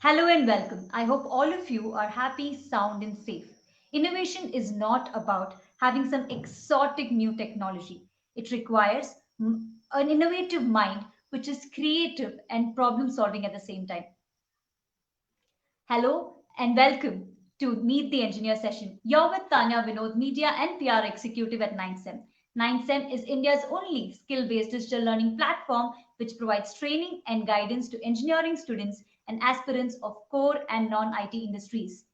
Hello and welcome. I hope all of you are happy, sound, and safe. Innovation is not about having some exotic new technology. It requires an innovative mind which is creative and problem solving at the same time. Hello and welcome to Meet the Engineer session. You're with Tanya Vinod, Media and PR Executive at 9SEM. 9SEM is India's only skill based digital learning platform which provides training and guidance to engineering students and aspirants of core and non IT industries.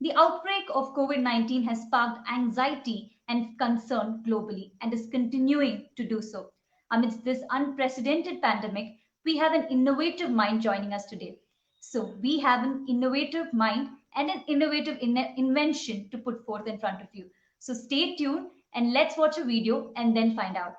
The outbreak of COVID 19 has sparked anxiety and concern globally and is continuing to do so. Amidst this unprecedented pandemic, we have an innovative mind joining us today. So, we have an innovative mind and an innovative invention to put forth in front of you. So, stay tuned and let's watch a video and then find out.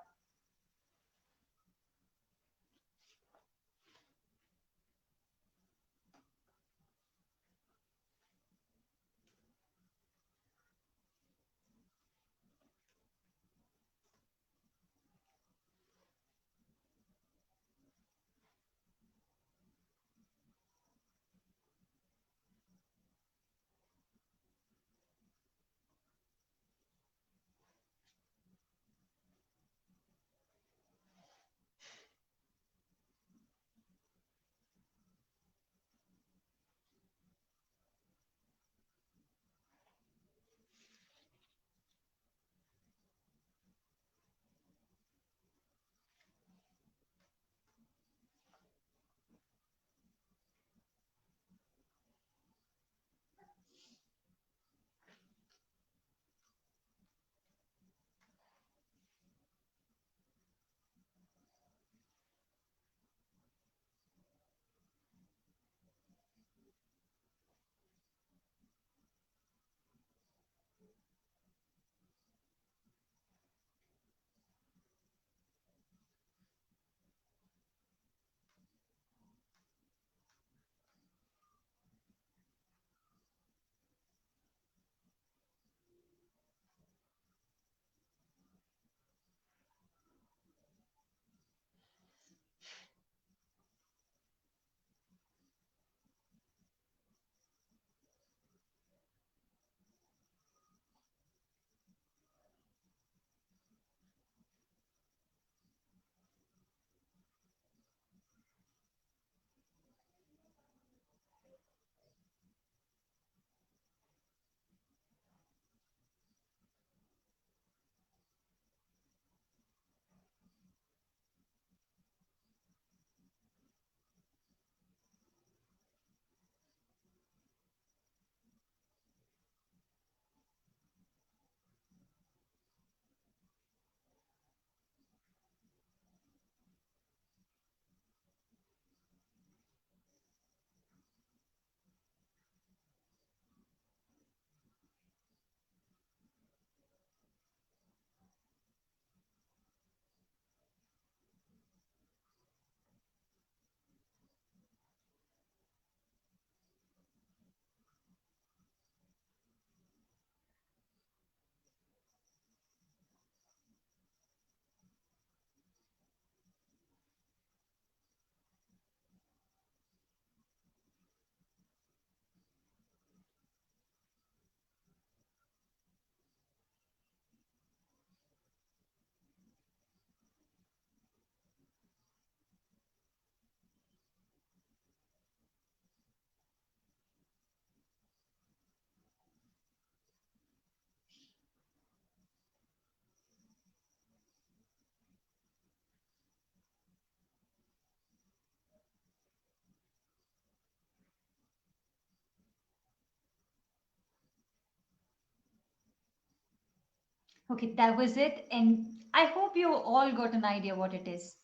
Okay, that was it. And I hope you all got an idea what it is.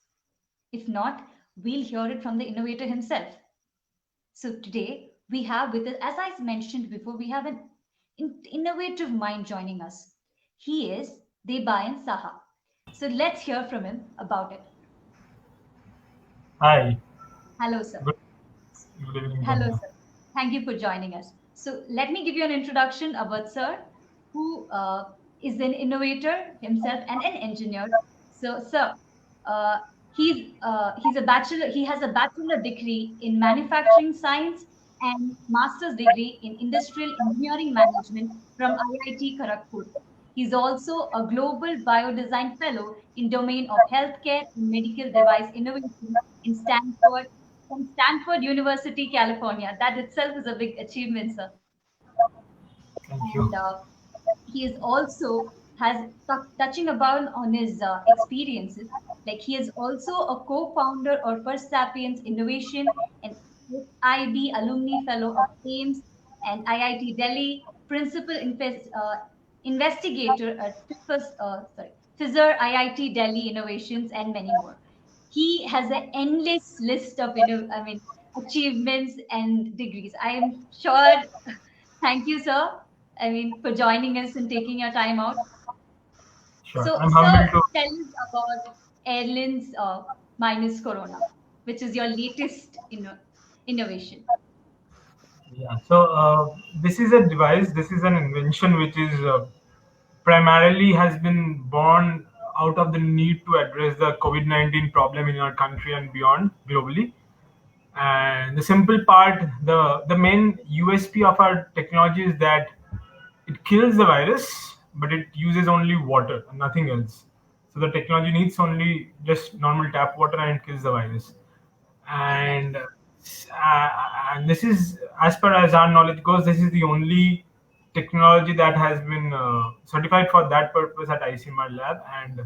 If not, we'll hear it from the innovator himself. So today we have with us, as I mentioned before, we have an innovative mind joining us. He is Debayan Saha. So let's hear from him about it. Hi, Hello, sir. good, good evening, Hello, Tanya. sir. Thank you for joining us. So let me give you an introduction about sir, who is an innovator himself and an engineer. So, sir, uh, he's a bachelor. He has a bachelor degree in manufacturing science and master's degree in industrial engineering management from IIT Kharagpur. He's also a global biodesign fellow in domain of healthcare and medical device innovation in from Stanford University, California. That itself is a big achievement, sir. Thank you. And he is also has touching about on his experiences. Like he is also a co-founder of First Sapiens Innovation and IB alumni fellow of AIMS and IIT Delhi, principal investigator at FISR IIT Delhi Innovations, and many more. He has an endless list of achievements and degrees. I am sure. Thank you, sir. For joining us and taking your time out. Sure. So, I'm sir, humbled to. tell us about Airlens Minus Corona, which is your latest innovation. Yeah. So this is a device. This is an invention which is primarily has been born out of the need to address the COVID-19 problem in our country and beyond globally. And the simple part, the main USP of our technology is that it kills the virus, but it uses only water and nothing else. So the technology needs only just normal tap water and it kills the virus. And Exactly. and this is, as per as our knowledge goes, this is the only technology that has been certified for that purpose at ICMR lab and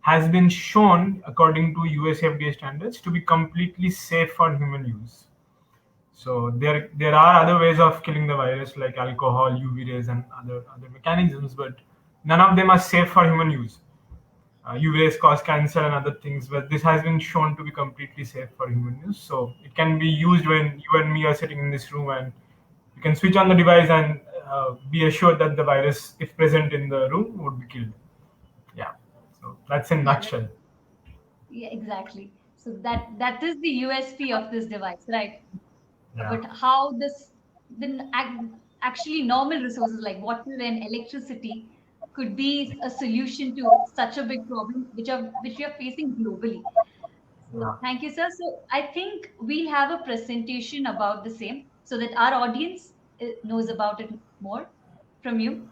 has been shown according to US FDA standards to be completely safe for human use. So there are other ways of killing the virus like alcohol, UV rays, and other mechanisms, but none of them are safe for human use. UV rays cause cancer and other things, but this has been shown to be completely safe for human use. So it can be used when you and me are sitting in this room, and you can switch on the device and be assured that the virus, if present in the room, would be killed. Yeah. So that's in Yeah, nutshell. yeah, exactly. So that is the USP of this device, right? Yeah. But how this then actually normal resources like water and electricity could be a solution to such a big problem which we are facing globally. So Yeah. thank you, sir. So I think we'll have a presentation about the same so that our audience knows about it more from you.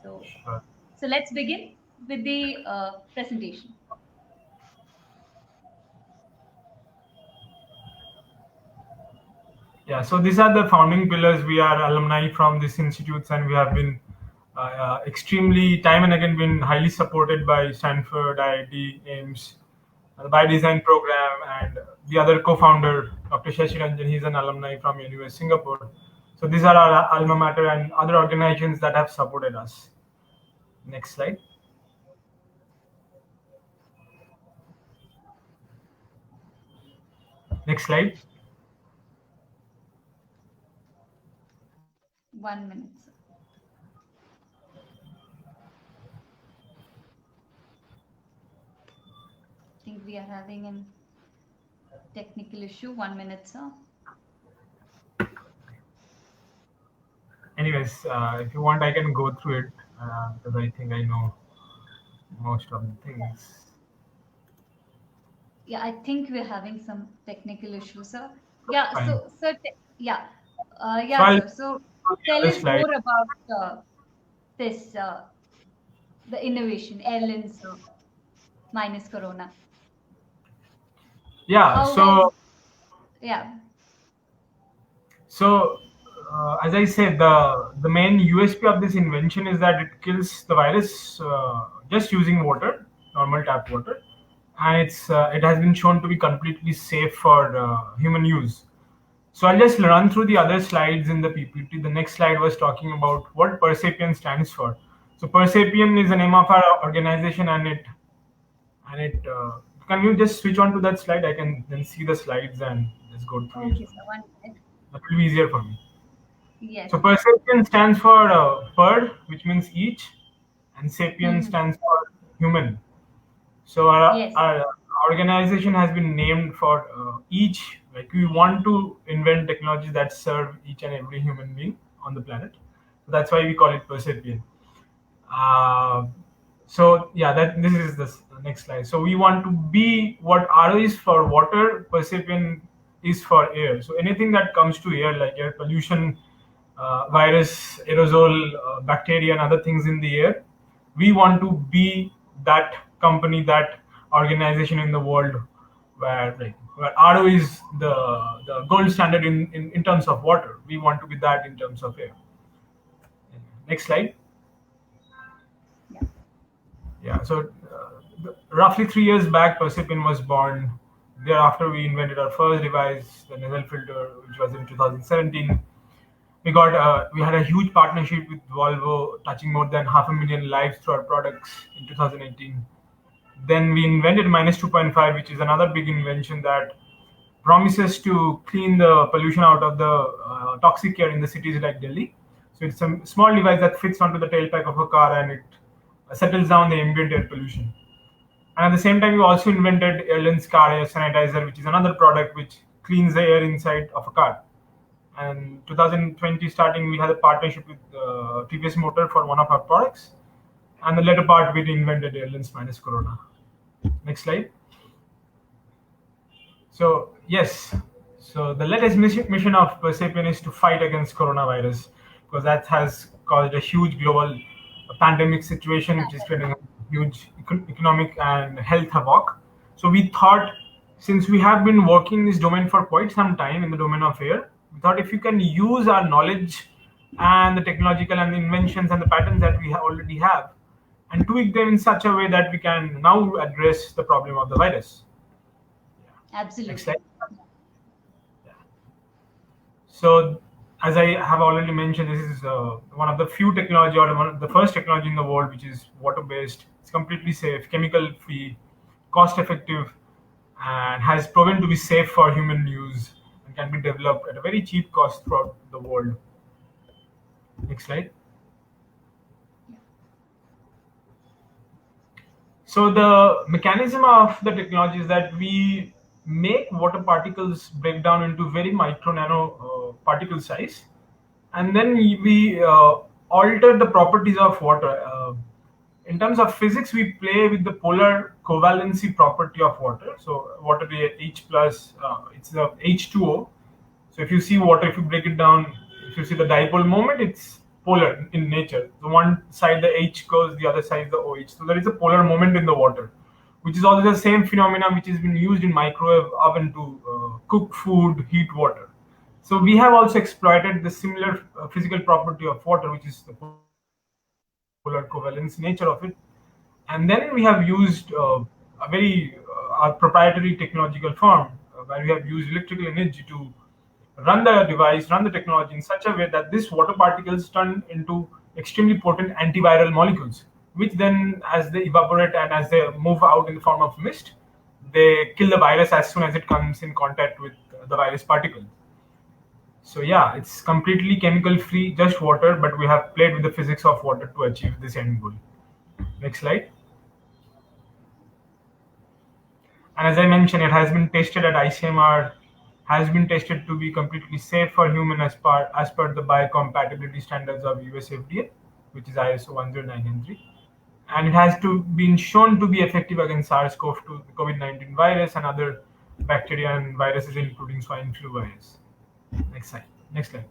So Sure. so let's begin with the presentation. Yeah, so these are the founding pillars. We are alumni from these institutes, and we have been extremely time and again been highly supported by Stanford, IIT, AIMS, the Biodesign program, and the other co-founder, Dr. Shashi Ranjan. He's an alumni from University Singapore. So these are our alma mater and other organizations that have supported us. Next slide. Next slide. 1 minute, sir. I think we are having a technical issue. 1 minute, sir. Anyways, if you want, I can go through it because I think I know most of the things. Yeah, I think we're having some technical issues, sir. Yeah, Fine. sir, yeah, So yeah, I'll sir. go So to tell the other us slide. more about this, the innovation, Airlens minus Corona. Yeah. How has, yeah, As I said, the main USP of this invention is that it kills the virus just using water, normal tap water, and it has been shown to be completely safe for human use. So I'll just run through the other slides in the PPT. The next slide was talking about what Persepian stands for. So Persepian is the name of our organization, and it can you just switch on to that slide? I can then see the slides and just go through each okay, one. sir. 1 minute. That will be easier for me. Yes. So perception stands for per, which means each, and sapien Hmm. stands for human. So Yes. our organization has been named for each. Like we want to invent technologies that serve each and every human being on the planet. So that's why we call it Persepian. Uh, so yeah, that this is the next slide. So we want to be what R is for water. Persepian is for air. So anything that comes to air, like air pollution, virus, aerosol, bacteria, and other things in the air, we want to be that company, that organization in the world where RO is the gold standard in terms of water. We want to be that in terms of air. Next slide. Yeah. Yeah, so roughly 3 years back, Persephone was born. Thereafter, we invented our first device, the nasal filter, which was in 2017. We had a huge partnership with Volvo, touching more than 500,000 lives through our products in 2018. Then we invented minus 2.5, which is another big invention that promises to clean the pollution out of the toxic air in the cities like Delhi. So it's a small device that fits onto the tailpipe of a car, and it settles down the ambient air pollution. And at the same time, we also invented Airlens car air sanitizer, which is another product which cleans the air inside of a car. And 2020 starting, we had a partnership with TVS Motor for one of our products. And the later part, we invented Airlens Minus Corona. Next slide. So yes, so the latest mission of Persephone is to fight against coronavirus, because that has caused a huge global pandemic situation, which is creating a huge economic and health havoc. So we thought, since we have been working in this domain for quite some time, in the domain of air, we thought if you can use our knowledge and the technological and the inventions and the patterns that we already have, and tweak them in such a way that we can now address the problem of the virus. Absolutely. Next slide. Yeah. So, as I have already mentioned, this is one of the few technology, or one of the first technology in the world, which is water-based. It's completely safe, chemical-free, cost-effective, and has proven to be safe for human use, and can be developed at a very cheap cost throughout the world. Next slide. So the mechanism of the technology is that we make water particles break down into very micro nano particle size, and then we alter the properties of water. In terms of physics, we play with the polar covalency property of water. So water H plus, it's the H2O. So if you see water, if you break it down, if you see the dipole moment, it's polar in nature. The one side the H goes, the other side the OH. So there is a polar moment in the water, which is also the same phenomenon which has been used in microwave oven to cook food, heat water. So we have also exploited the similar physical property of water, which is the polar covalence nature of it. And then we have used a very our proprietary technological form, where we have used electrical energy to run the device, run the technology in such a way that these water particles turn into extremely potent antiviral molecules, which then, as they evaporate and as they move out in the form of mist, they kill the virus as soon as it comes in contact with the virus particle. So yeah, it's completely chemical free, just water, but we have played with the physics of water to achieve this end goal. Next slide. And as I mentioned, it has been tested at ICMR, has been tested to be completely safe for human as per the biocompatibility standards of US FDA, which is ISO 10993. And it has been shown to be effective against SARS-CoV-2, the COVID-19 virus, and other bacteria and viruses, including swine flu virus. Next slide. Next slide.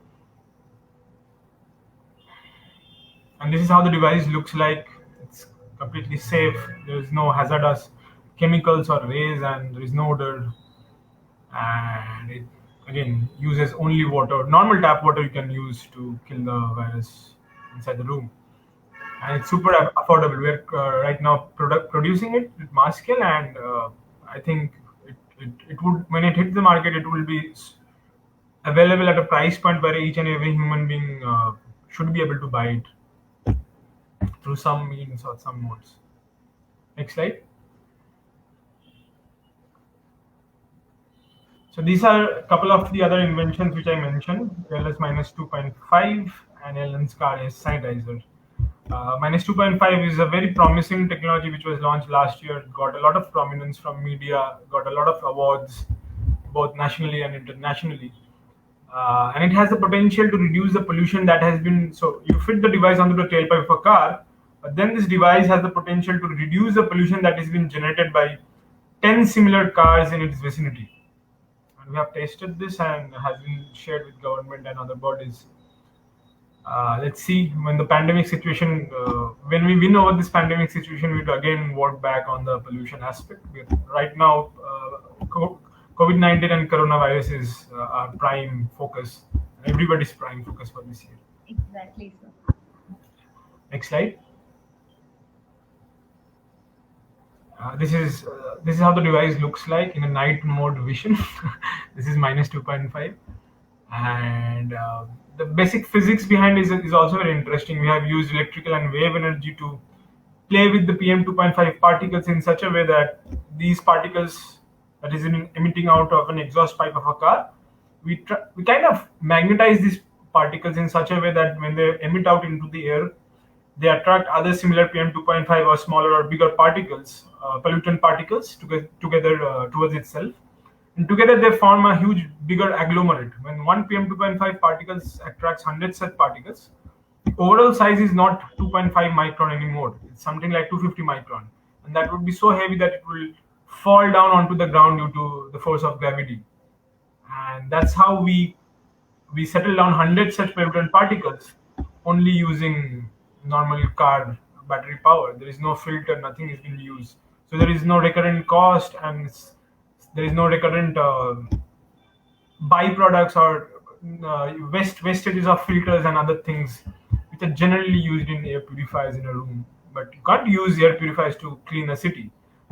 And this is how the device looks like. It's completely safe. There is no hazardous chemicals or rays, and there is no odor. And it again uses only water. Normal tap water you can use to kill the virus inside the room. And it's super affordable. We're right now producing it at mass scale, and I think it would, when it hits the market, it will be available at a price point where each and every human being should be able to buy it through some means or some modes. Next slide. So these are a couple of the other inventions which I mentioned: Airlens minus 2.5 and Airlens car air sanitizer. Minus 2.5 is a very promising technology which was launched last year. Got a lot of prominence from media, got a lot of awards, both nationally and internationally. And it has the potential to reduce the pollution that has been. So you fit the device onto the tailpipe of a car, but then this device has the potential to reduce the pollution that has been generated by 10 similar cars in its vicinity. we have tested this and has been shared with government and other bodies. Let's see when the pandemic situation, when we win over this pandemic situation, we'll again work back on the pollution aspect. Right now, COVID-19 and coronavirus is our prime focus, everybody's prime focus for this year. Exactly, sir. Next slide. This is how the device looks like in a night mode vision. This is minus 2.5, and the basic physics behind is also very interesting. We have used electrical and wave energy to play with the PM 2.5 particles in such a way that these particles that is emitting out of an exhaust pipe of a car, we kind of magnetize these particles in such a way that when they emit out into the air, they attract other similar PM 2.5 or smaller or bigger particles, pollutant particles, together towards itself. And together they form a huge, bigger agglomerate. When one PM 2.5 particles attracts 100 such particles, the overall size is not 2.5 micron anymore. It's something like 250 micron. And that would be so heavy that it will fall down onto the ground due to the force of gravity. And that's how we settle down 100 such pollutant particles only using normal car battery power. There is no filter, nothing is being used. So there is no recurrent cost, and there is no recurrent byproducts or wastages of filters and other things which are generally used in air purifiers in a room. But you can't use air purifiers to clean a city.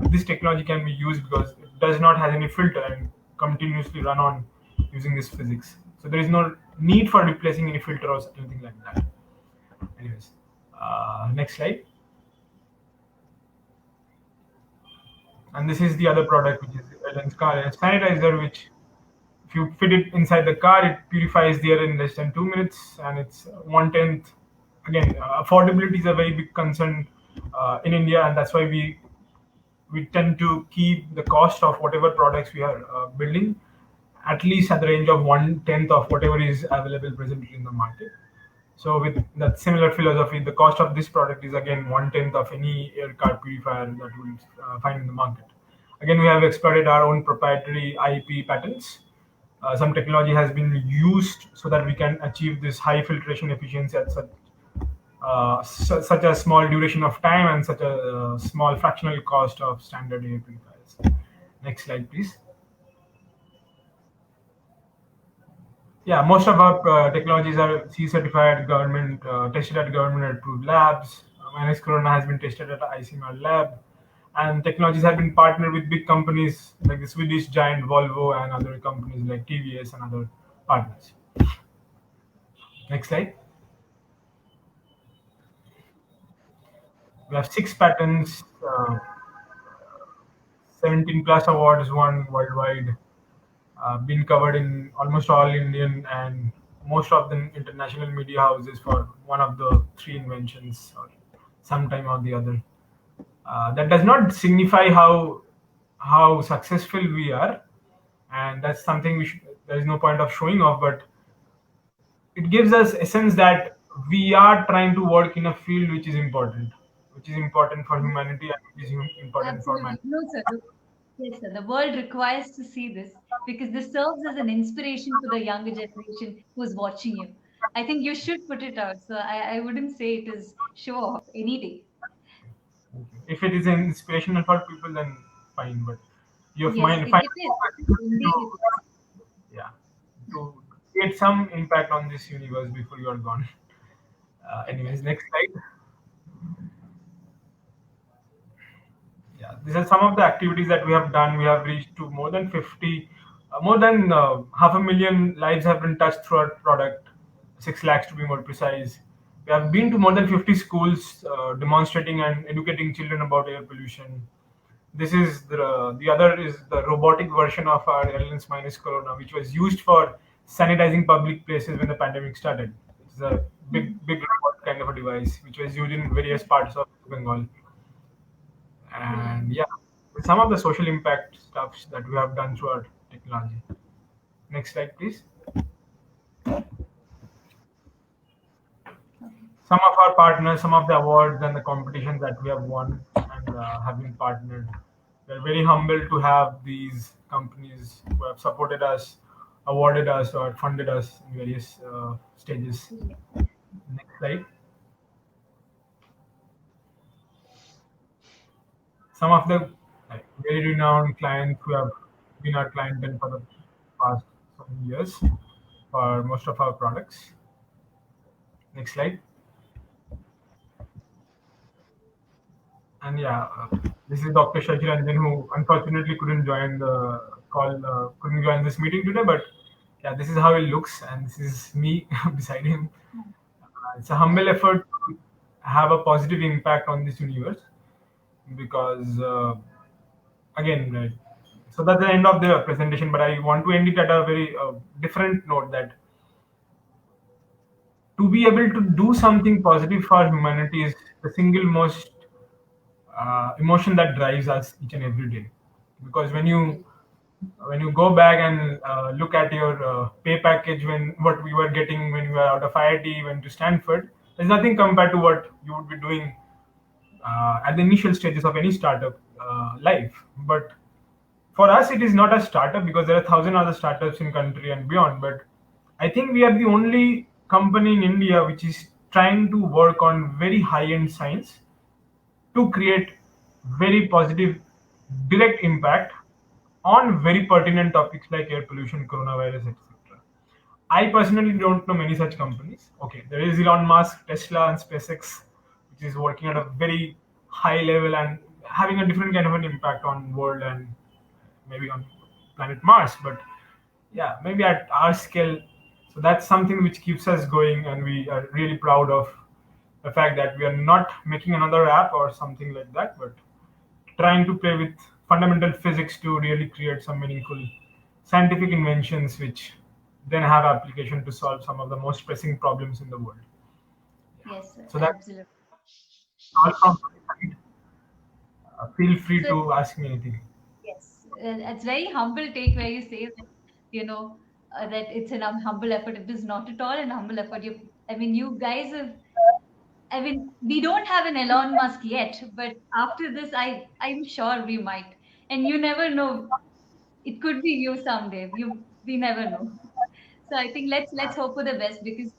This technology can be used because it does not have any filter and continuously run on using this physics. So there is no need for replacing any filter or anything like that. Anyways, next slide. And this is the other product, which is Airlens car air sanitizer, which if you fit it inside the car, it purifies the air in less than 2 minutes, and it's 1/10. Again, affordability is a very big concern in India, and that's why we tend to keep the cost of whatever products we are building at least at the range of 1/10 of whatever is available presently in the market. So with that similar philosophy, the cost of this product is again 1/10 of any air car purifier that you will find in the market. Again, we have exploited our own proprietary IP patents. Some technology has been used so that we can achieve this high filtration efficiency at such a small duration of time and such a small fractional cost of standard air purifiers. Next slide, please. Yeah, most of our technologies are C certified, government tested at government approved labs. Minus Corona has been tested at ICMR lab, and technologies have been partnered with big companies like the Swedish giant Volvo and other companies like TVS and other partners. Next slide. We have 6 patents, 17 plus awards won worldwide, been covered in almost all Indian and most of the international media houses for one of the 3 inventions or sometime or the other. That does not signify how successful we are, and that's something there is no point of showing off, but it gives us a sense that we are trying to work in a field which is important for humanity and which is important for man. Absolutely. No, sir. Yes, sir. The world requires to see this because this serves as an inspiration for the younger generation who's watching you. I think you should put it out. So I wouldn't say it is show off any day. If it is inspirational for people, then fine. But you have Yes, mind it, find it is. Indeed, it is. yeah, to create some impact on this universe before you are gone. Anyways, Exactly. next slide. Yeah, these are some of the activities that we have done. We have reached to more than 50, more than half a million lives have been touched through our product, 6 lakhs to be more precise. We have been to more than 50 schools demonstrating and educating children about air pollution. This is the other is the robotic version of our Airlens Minus Corona, which was used for sanitizing public places when the pandemic started. It's a big robot kind of a device which was used in various parts of Bengal. And yeah, some of the social impact stuff that we have done through our technology. Next slide, please. Okay. Some of our partners, some of the awards and the competitions that we have won and have been partnered. We're very humbled to have these companies who have supported us, awarded us, or funded us in various stages. Next slide. Some of the very renowned clients who have been our clientele for the past so many years for most of our products. Next slide. And yeah, this is Dr. Shashi Ranjan, who unfortunately couldn't join the call, couldn't join this meeting today. But yeah, this is how he looks, and this is me beside him. It's a humble effort to have a positive impact on this universe because, again, so that's the end of the presentation. But I want to end it at a very different note that to be able to do something positive for humanity is the single most emotion that drives us each and every day. Because when you go back and look at your pay package, when what we were getting when we were out of IIT, went to Stanford, there's nothing compared to what you would be doing at the initial stages of any startup life. But for us, it is not a startup because there are thousand other startups in country and beyond. But I think we are the only company in India which is trying to work on very high-end science to create very positive direct impact on very pertinent topics like air pollution, coronavirus, etc. I personally don't know many such companies. Okay, there is Elon Musk, Tesla, and SpaceX, which is working at a very high level and having a different kind of an impact on world and maybe on planet Mars. But yeah, maybe at our scale. So that's something which keeps us going, and we are really proud of the fact that we are not making another app or something like that, but trying to play with fundamental physics to really create some meaningful scientific inventions which then have application to solve some of the most pressing problems in the world. Yes, sir. So that's Absolutely. all from my side. Feel free So to ask me anything. yes, it's very humble take where you say that, you know, that it's an humble effort. It is not at all an humble effort. I mean, you guys have. I mean, we don't have an Elon Musk yet, but after this, I'm sure we might. And you never know. It could be you someday. We never know. So I think let's hope for the best because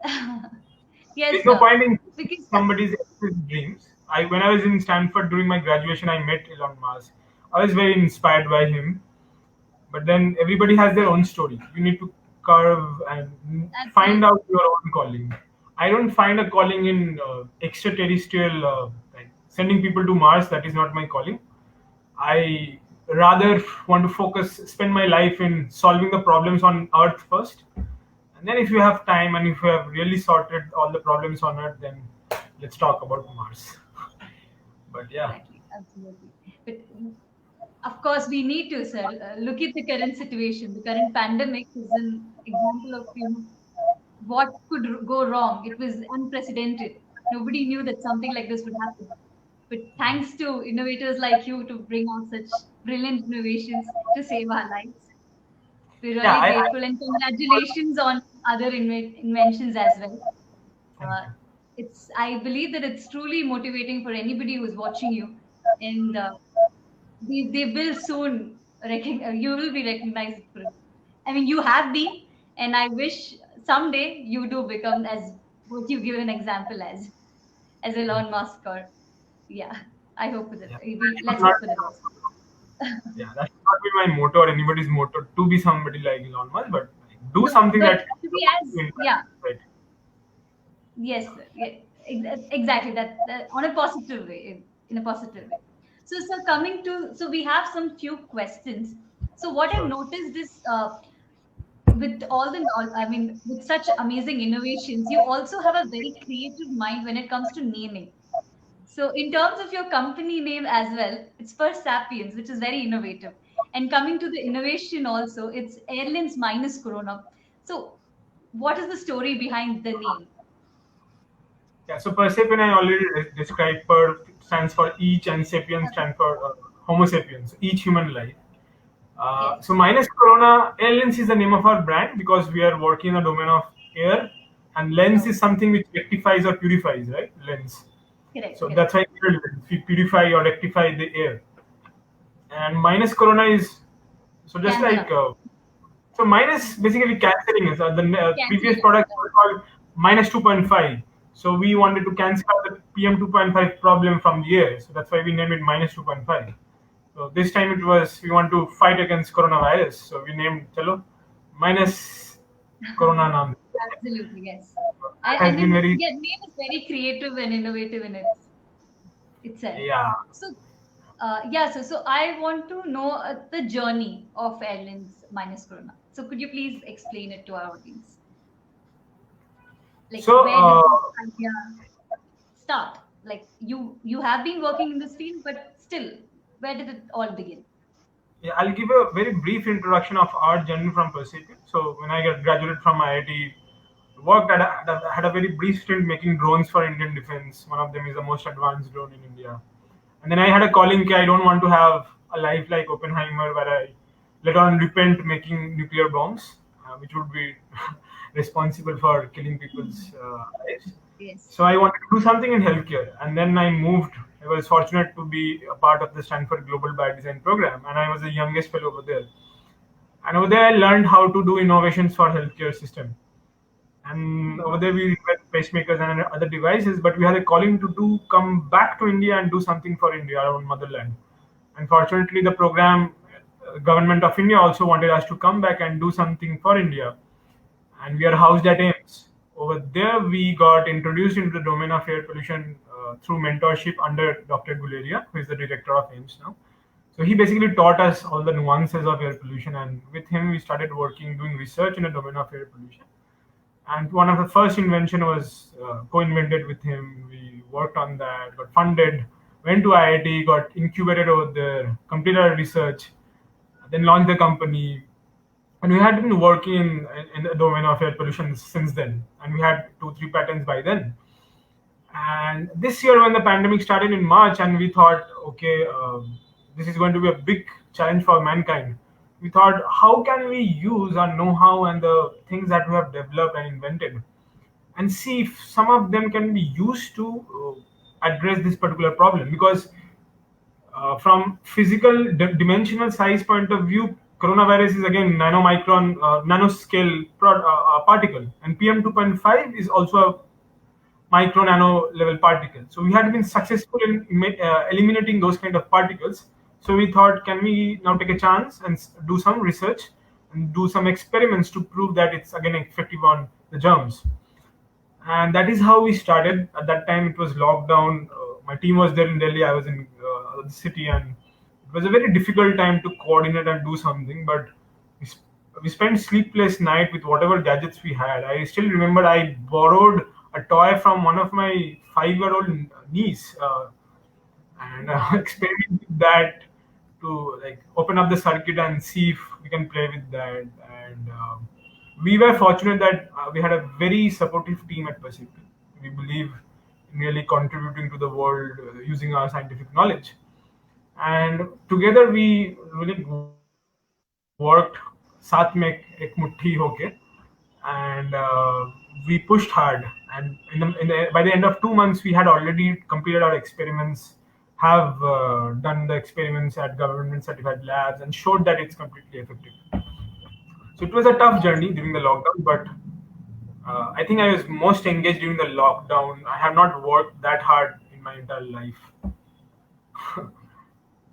yes, There's no sir. point in Because somebody's else's dreams. When I was in Stanford during my graduation, I met Elon Musk. I was very inspired by him. But then everybody has their own story. You need to carve and find absolutely out your own calling. I don't find a calling in extraterrestrial, like sending people to Mars. That is not my calling. I rather want to spend my life in solving the problems on Earth first. And then if you have time and if you have really sorted all the problems on Earth, then let's talk about Mars. But yeah, exactly, absolutely. But of course, we need to, sir. Look at the current situation. The current pandemic is an example of what could go wrong. It was unprecedented. Nobody knew that something like this would happen. But thanks to innovators like you to bring out such brilliant innovations to save our lives. We're yeah, really grateful and congratulations on other inventions as well. thank Uh, you. I believe that it's truly motivating for anybody who's watching you, and they will soon you will be recognized for it. I mean, you have been, and I wish someday you do become as what you give an example as Thank Elon you. Musk or yeah. I hope for the Yeah. let's Not, hope for the best. yeah, that should not be my motto or anybody's motto to be somebody like Elon Musk, but do No, something but that to be as impact, yeah, right? yes, sir. Yeah, exactly that on a positive way, in a positive way. So coming to we have some few questions. So what I've Sure. noticed is with I mean, with such amazing innovations, you also have a very creative mind when it comes to naming. So, in terms of your company name as well, it's First Sapiens, which is very innovative. And coming to the innovation also, it's Airlens Minus Corona. So, what is the story behind the name? Yeah, so Persephone I already described. Per stands for each, and sapiens stand for Homo sapiens, each human life. Yes, So minus Corona, Air Lens is the name of our brand because we are working in the domain of air, and lens is okay, something which rectifies or purifies, right? Lens. correct, So correct. that's why Air Lens. We purify or rectify the air. and minus corona is so just Cancel like out. so minus basically cancelling is the previous Canceling out. product was called minus 2.5. So we wanted to cancel out the PM 2.5 problem from the air. So that's why we named it minus 2.5. So this time it was we want to fight against coronavirus. So we named chalo minus corona naam. Absolutely, yes. That has And been then, very yeah, name is very creative and innovative in itself. yeah. So, yeah, so I want to know the journey of Airlens Minus Corona. So could you please explain it to our audience? Like, So where did this idea start? Like, you have been working in this field, but still, where did it all begin? yeah, I'll give a very brief introduction of our journey from Pacific. So when I got graduated from IIT, worked at had a very brief stint making drones for Indian defense. One of them is the most advanced drone in India. And then I had a calling I don't want to have a life like Oppenheimer where I later on repent making nuclear bombs, which would be responsible for killing people's lives. Yes. So I wanted to do something in healthcare, and then I moved. I was fortunate to be a part of the Stanford Global Biodesign program, and I was the youngest fellow over there. And over there, I learned how to do innovations for healthcare system. And over there, we invented pacemakers and other devices. But we had a calling to do come back to India and do something for India, our own motherland. Unfortunately, the program government of India also wanted us to come back and do something for India, and we are housed at AIMS. Over there, we got introduced into the domain of air pollution through mentorship under Dr. Guleria, who is the director of AIMS now. So he basically taught us all the nuances of air pollution, and with him, we started working, doing research in the domain of air pollution. And one of the first invention was co-invented with him. We worked on that, got funded, went to IIT, got incubated over there, completed our research, then launched the company, and we had been working in the domain of air pollution since then, and we had 2 3 patents by then. And this year when the pandemic started in March, and we thought, okay, this is going to be a big challenge for mankind. We thought, how can we use our know-how and the things that we have developed and invented, and see if some of them can be used to address this particular problem? Because from physical dimensional size point of view, coronavirus is again nanomicron, nanoscale particle, and PM 2.5 is also a micro nano level particle. So we had been successful in eliminating those kind of particles. So we thought, can we now take a chance and do some research and do some experiments to prove that it's again effective on the germs? And that is how we started. At that time, it was lockdown. My team was there in Delhi. I was in the city, and it was a very difficult time to coordinate and do something. But we, we spent sleepless night with whatever gadgets we had. I still remember I borrowed a toy from one of my 5-year-old niece, and Wow. experiment with that to like open up the circuit and see if we can play with that. And we were fortunate that we had a very supportive team at Pacific. We believe in really contributing to the world using our scientific knowledge. And together we really worked साथ में एक मुट्ठी होके, and we pushed hard. And by the end of 2 months, we had already completed our experiments, have done the experiments at government certified labs, and showed that it's completely effective. So it was a tough That's journey during the lockdown, but I think I was most engaged during the lockdown. I have not worked that hard in my entire life.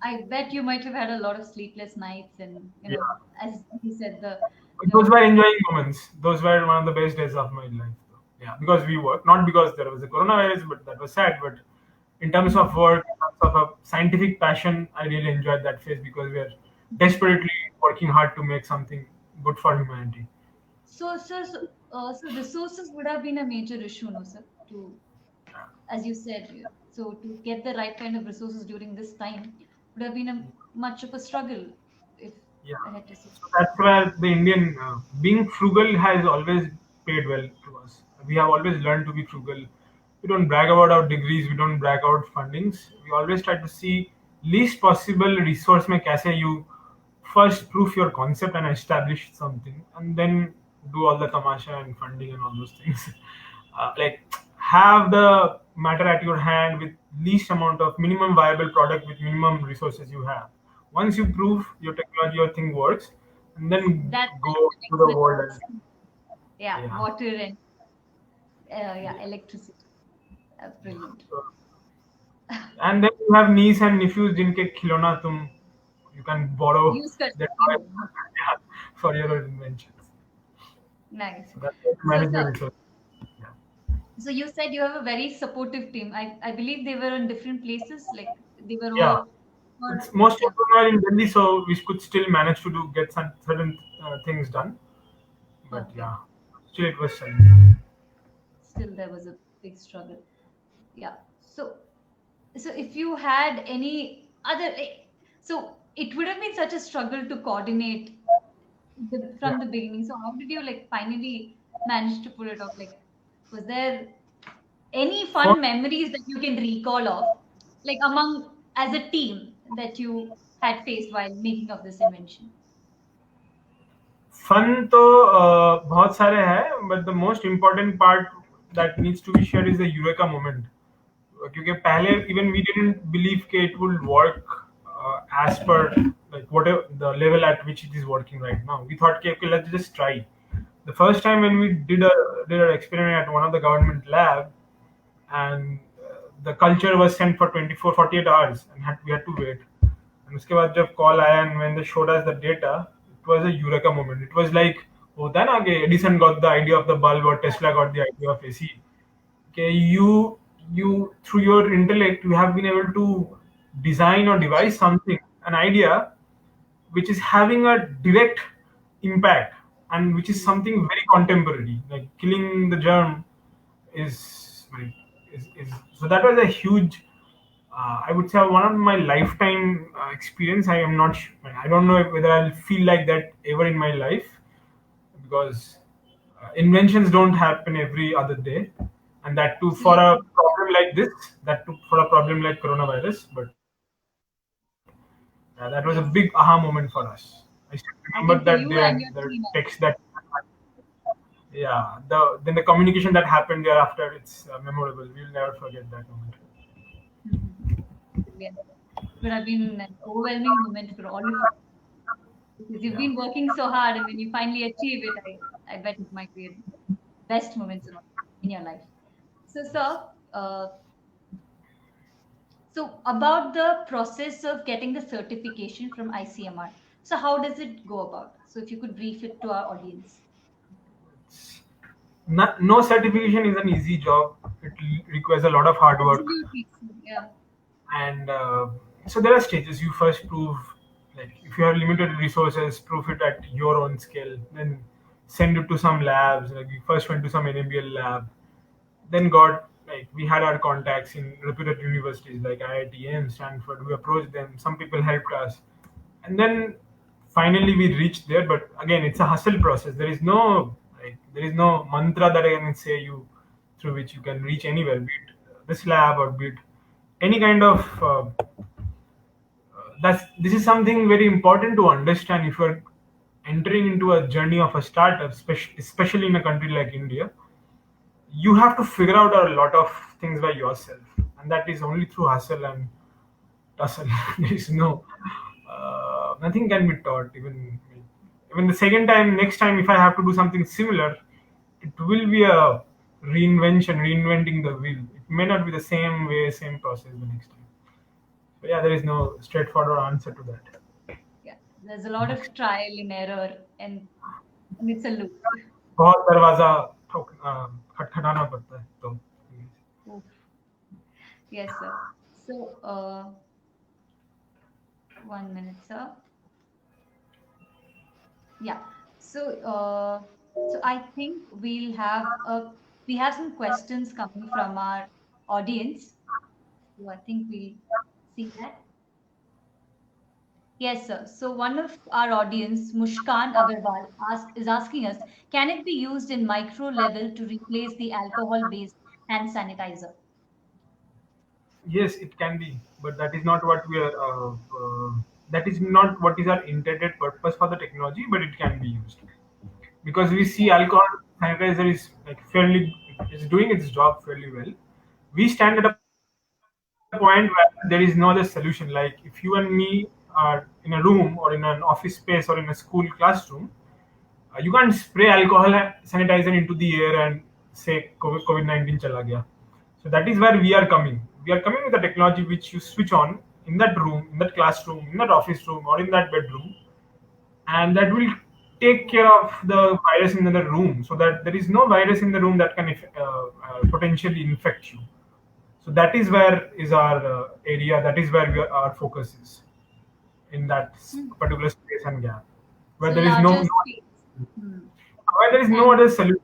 I bet you might have had a lot of sleepless nights, and Yeah. as you said, But those were enjoying moments. Those were one of the best days of my life. Yeah, because we worked, not because there was a coronavirus, but that was sad. But in terms of work, in terms of a scientific passion, I really enjoyed that phase because we are desperately working hard to make something good for humanity. so resources would have been a major issue, no, sir, to, as you said, so to get the right kind of resources during this time would have been a much of a struggle, if Yeah. I had to say. So that's where the Indian being frugal has always paid well to us. We have always learned to be frugal. We don't brag about our degrees. We don't brag about fundings. We always try to see least possible resource में कैसे you first proof your concept and establish something, and then do all the tamasha and funding and all those things. Like have the matter at your hand with least amount of minimum viable product with minimum resources you have. Once you prove your technology or thing works, and then That go to connects the with world us. and Yeah, yeah, water and yeah, yeah. electricity. Brilliant. So, and then you have niece and nephews जिनके खिलौना तुम you can borrow Use कर their सकती toys हो. for your own inventions. Nice. So that's how to So, manage your sir, resources. Yeah. so you said you have a very supportive team. I believe they were in different places, like they were Yeah. all, or It's most yeah, of them are in Delhi, so we could still manage to do get some certain things done. But okay. yeah, still it was challenging. Still, there was a big struggle. Yeah. So if you had any other, so it would have been such a struggle to coordinate Yeah. from the beginning. So how did you like finally manage to pull it off? Like, was there any For fun memories that you can recall of, like among as a team that you had faced while making of this invention? fun तो बहुत सारे हैं, but the most important part that needs to be shared is the eureka moment. क्योंकि पहले even we didn't believe कि it would work as per like whatever the level at which it is working right now. We thought कि okay, let's just try. The first time when we did an experiment at one of the government lab, and the culture was sent for 24 48 hours and we had to wait. And उसके बाद जब call आया and when they showed us the data, it was a eureka moment. It was like होता है ना कि Edison got the idea of the bulb or Tesla got the idea of AC. Okay, you through your intellect you have been able to design or devise something, an idea which is having a direct impact and which is Mm. something very contemporary, like killing the germ is like is so that was a huge I would say one of my lifetime experience. I am not I don't know whether I'll feel like that ever in my life, because inventions don't happen every other day, and that too for a Absolutely. problem like this, that too for a problem like coronavirus. But that was a big aha moment Yes. for us. I still remember that day I and think for the you and your text team. that yeah, then the communication that happened thereafter, it's memorable. We'll never forget that moment. Brilliant. It would have been an overwhelming moment for all of you because you've Yeah. been working so hard, and when you finally achieve it, I bet it might be the best moments in your life. So, sir, uh, so about the process of getting the certification from ICMR. So, how does it go about? So, if you could brief it to our audience. No certification is an easy job. It requires a lot of hard work, Absolutely. Yeah. and so there are stages. You first prove, like if you have limited resources, prove it at your own scale, then send it to some labs. Like we first went to some NABL lab, then got like we had our contacts in reputed universities like IIT, Stanford. We approached them. Some people helped us, and then finally we reached there. But again, it's a hustle process. There is no mantra that I can say you through which you can reach anywhere, be it this lab or be it any kind of that's this is something very important to understand if you're entering into a journey of a startup, especially in a country like India. You have to figure out a lot of things by yourself, and that is only through hustle and tussle. There is no nothing can be taught. Even the second time, next time, if I have to do something similar, it will be a reinventing the wheel. It may not be the same way, same process the next time. So yeah, there is no straightforward answer to that. Yeah. There's a lot of trial and error, and it's a loop. बहुत दरवाजा खटखटाना पड़ता है तो Oof. Yes, sir. So, 1 minute, sir. Yeah. So I think we have some questions coming from our audience. So I think we'll see that. Yes, sir. So one of our audience, Mushkan Agarwal, is asking us, can it be used in micro level to replace the alcohol-based hand sanitizer? yes, it can be, but that is not what we are. That is not what is our intended purpose for the technology, but it can be used because we see alcohol sanitizer is like fairly, is doing its job fairly well. We stand at a point where there is no other solution. Like if you and me are are in a room or in an office space or in a school classroom, you can't spray alcohol and sanitizer into the air and say COVID 19 chala gaya. So that is where we are coming. We are coming with a technology which you switch on in that room, in that classroom, in that office room, or in that bedroom, and that will take care of the virus in the room, so that there is no virus in the room that can potentially infect you. So that is where is our area. That is where our focus is in that Hmm. particular space and gap, where So there is no larger space. Hmm. where there is no And other solution.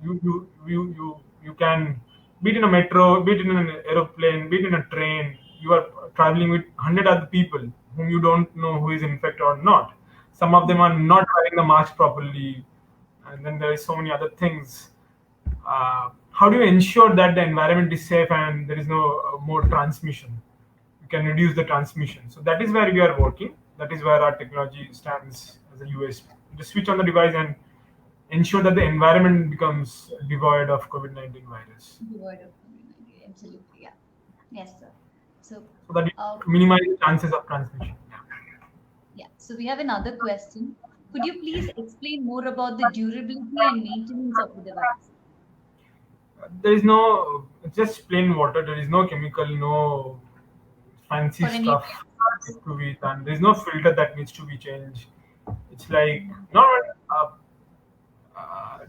You can be it in a metro, be it in an aeroplane, be it in a train. You are traveling with 100 other people whom you don't know who is infected or not. Some of them hmm. are not wearing the mask properly, and then there is so many other things. How do you ensure that the environment is safe and there is no more transmission? You can reduce the transmission. So that is where we are working. That is where our technology stands as a USP. Just switch on the device and ensure that the environment becomes devoid of COVID-19 virus, Devoid of community. Absolutely. Yeah. Yes, sir. So, so that it uh, minimize the chances of transmission. Yeah. yeah. So we have another question. Could you please explain more about the durability and maintenance of the device There is no, it's just plain water. There is no chemical, no fancy for any stuff to be done. There is no filter that needs to be changed. It's like Mhm. normal.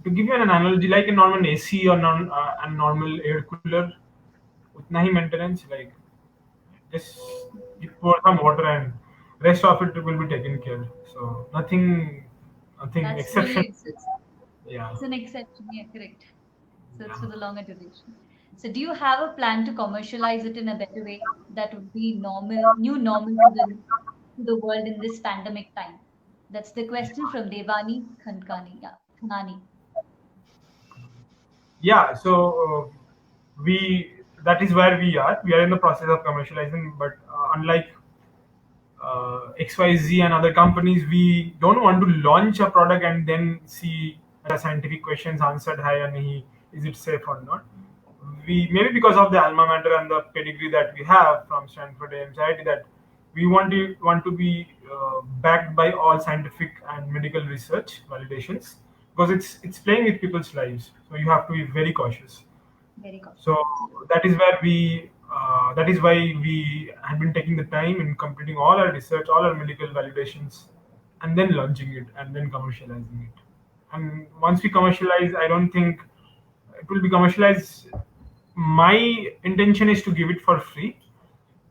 To give you an analogy, like a normal AC or a normal air cooler, उतना ही maintenance, like just you pour some water and rest of it will be taken care. So nothing That's exception. really Yeah, it's an exception. Yeah, correct. So it's yeah. for the longer duration. So do you have a plan to commercialize it in a better way that would be normal, new normal to the world in this pandemic time? That's the question from Devani Khankani. Yeah, Khanani. Yeah. So we that is where we are. We are in the process of commercializing, but unlike XYZ and other companies, we don't want to launch a product and then see the scientific questions answered, hi or nahi, is it safe or not. We maybe because of the alma mater and the pedigree that we have from Stanford MCIT, that we want to be backed by all scientific and medical research validations, because it's playing with people's lives. So you have to be very cautious. Very cautious. So Absolutely. that is why we have been taking the time in completing all our research, all our medical validations, and then launching it and then commercializing it. And once we commercialize, I don't think it will be commercialized. My intention is to give it for free,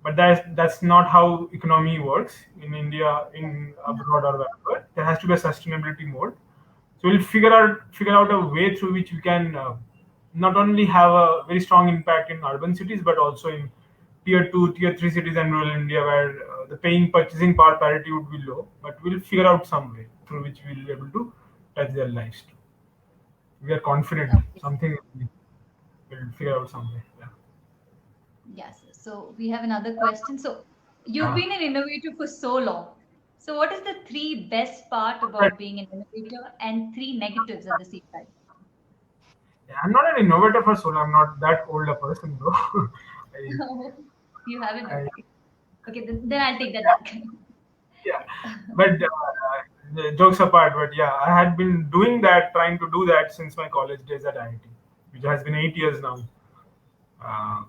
but that's not how economy works in India, in No. abroad or wherever. There has to be a sustainability mode. So we'll figure out a way through which we can not only have a very strong impact in urban cities, but also in tier two, tier three cities and rural India, where the paying purchasing power parity would be low. But we'll figure out some way through which we'll be able to touch their lives too. We are confident Okay. something we'll figure out some way. Yeah. Yes. So we have another question. So you've Yeah. been an innovator for so long. So what is the three best part But about being an innovator and three negatives at the same time? yeah, I'm not an innovator for so long. I'm not that old a person, though. I, You haven't? I, Okay. Okay, then I'll take that back. yeah, but the jokes apart, but yeah, I had been doing that, trying to do that since my college days at IIT, which has been 8 years now. Uh,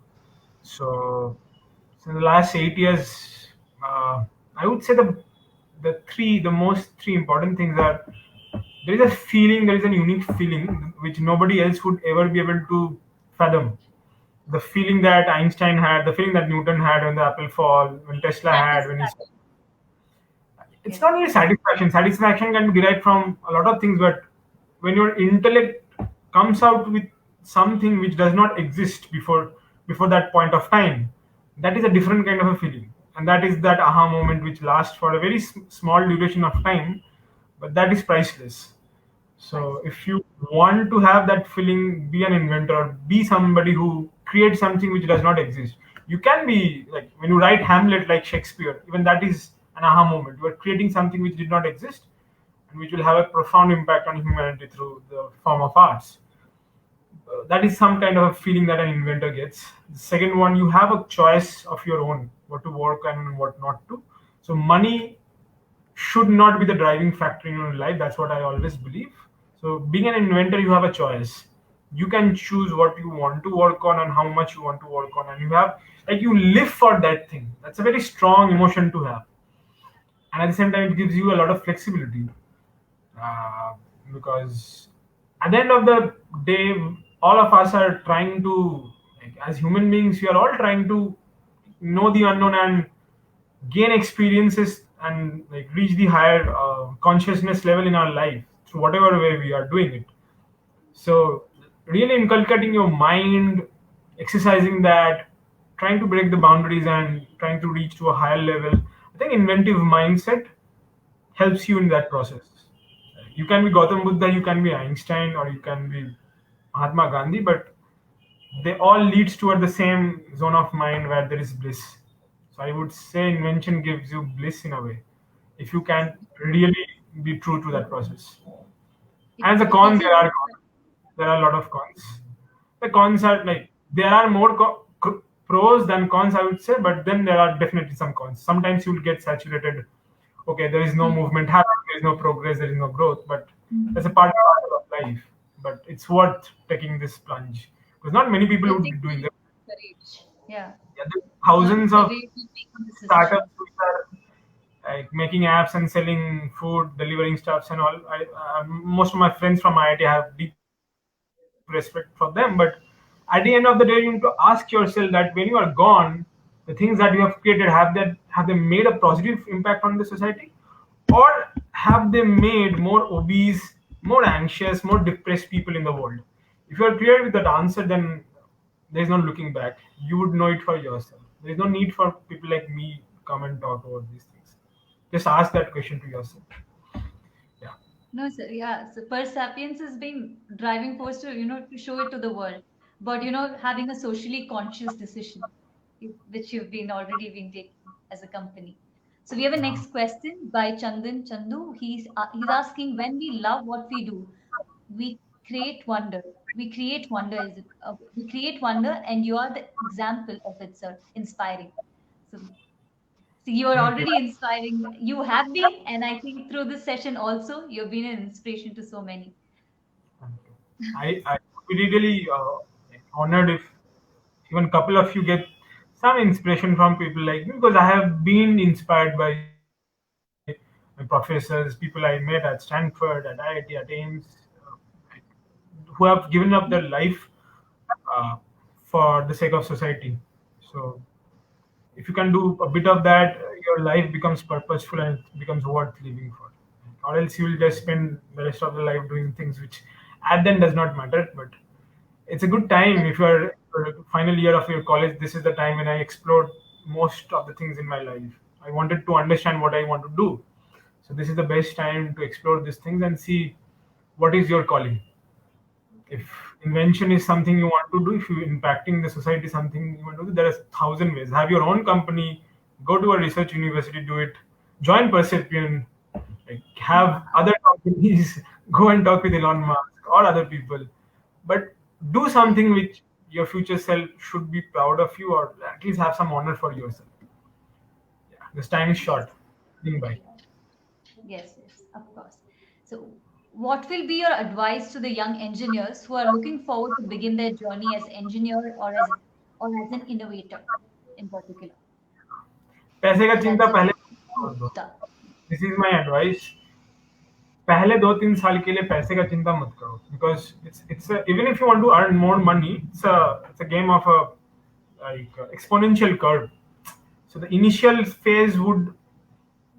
so, in the last 8 years, uh, I would say the most three important things are, there is a feeling, there is a unique feeling which nobody else would ever be able to fathom. The feeling that Einstein had, the feeling that Newton had when the apple fall, when Tesla had when he, Satisfaction. it's Yes. not only satisfaction. Satisfaction can be derived from a lot of things, but when your intellect comes out with something which does not exist before that point of time, that is a different kind of a feeling, and that is that aha moment which lasts for a very small duration of time, but that is priceless. So Priceless. if you want to have that feeling, be an inventor, or be somebody who creates something which does not exist. You can be like when you write Hamlet like Shakespeare, even that is an aha moment. You are creating something which did not exist and which will have a profound impact on humanity through the form of arts. That is some kind of a feeling that an inventor gets. The second one, you have a choice of your own, what to work on and what not to. So So money should not be the driving factor in your life. That's what I always believe. So being an inventor, you have a choice. You can choose what you want to work on and how much you want to work on, and you have, like, you live for that thing. That's a very strong emotion to have, and at the same time, it gives you a lot of flexibility. uh, because at the end of the day, all of us are trying to, like, as human beings, we are all trying to know the unknown and gain experiences and, like, reach the higher consciousness level in our life through whatever way we are doing it. So really inculcating your mind, exercising that, trying to break the boundaries and trying to reach to a higher level. I think inventive mindset helps you in that process. You can be Gautam Buddha, you can be Einstein, or you can be Mahatma Gandhi, but they all leads toward the same zone of mind where there is bliss. So I would say invention gives you bliss in a way, if you can really be true to that process. And the Which con, is there are a lot of cons. The cons are, like, there are more pros than cons, I would say, but then there are definitely some cons. Sometimes you will get saturated. Okay, there is no hmm, movement happening, there is no progress, there is no growth, but that's a hmm. part of life. But it's worth taking this plunge because not many people It would be takes a doing lot that. of courage. Yeah, Yeah, there are a lot of thousands of courage in making this decision. startups which are, like, making apps and selling food, delivering stuffs and all. Most of my friends from IIT have deep respect for them, but at the end of the day, you need to ask yourself that when you are gone, the things that you have created, have they made a positive impact on the society, or have they made more obese, more anxious, more depressed people in the world? If you are clear with that answer, then there is no looking back. You would know it for yourself. There is no need for people like me to come and talk about these things. Just ask that question to yourself. Yeah. No, sir. Yeah. So per sapiens has been driving force to, to show it to the world. But, having a socially conscious decision, which you've been already been taking as a company. So we have a Yeah. next question by Chandan Chandu. He's asking, when we love what we do, we create wonder. We create wonder. We create wonder, and you are the example of it, sir. Inspiring. So so you are Thank you. already inspiring. You have been, and I think through this session also, you've been an inspiration to so many. Thank you. I would be really honored if even a couple of you get some inspiration from people like me, because I have been inspired by my professors, people I met at Stanford, at IIT, at Ames, who have given up their Yeah. life uh, for the sake of society. So if you can do a bit of that, your life becomes purposeful and it becomes worth living for. Or else you will just spend the rest of the life doing things which at then does not matter. But it's a good time That, if you're final year of your college. This is the time when I explored most of the things in my life. I wanted to understand what I want to do. So this is the best time to explore these things and see what is your calling. If invention is something you want to do, if you impacting the society something you want to do, there are thousand ways. Have your own company, go to a research university, do it, join Persepian, like, have other companies, go and talk with Elon Musk or other people, but do yes, something which your future self should be proud of you, or at least have some honor for yourself. Yeah, this time is yes, short. Think by. very right. Yes, yes, of course. So, what will be your advice to the young engineers who are looking forward to begin their journey as engineer or as an innovator in particular? पैसे का So चिंता that's a पहले good छोड़ दो. start. This is my advice. पहले 2-3 साल के लिए पैसे का चिंता मत करो, because it's even if you want to earn more money, it's a game of a, like, exponential curve. So the initial phase would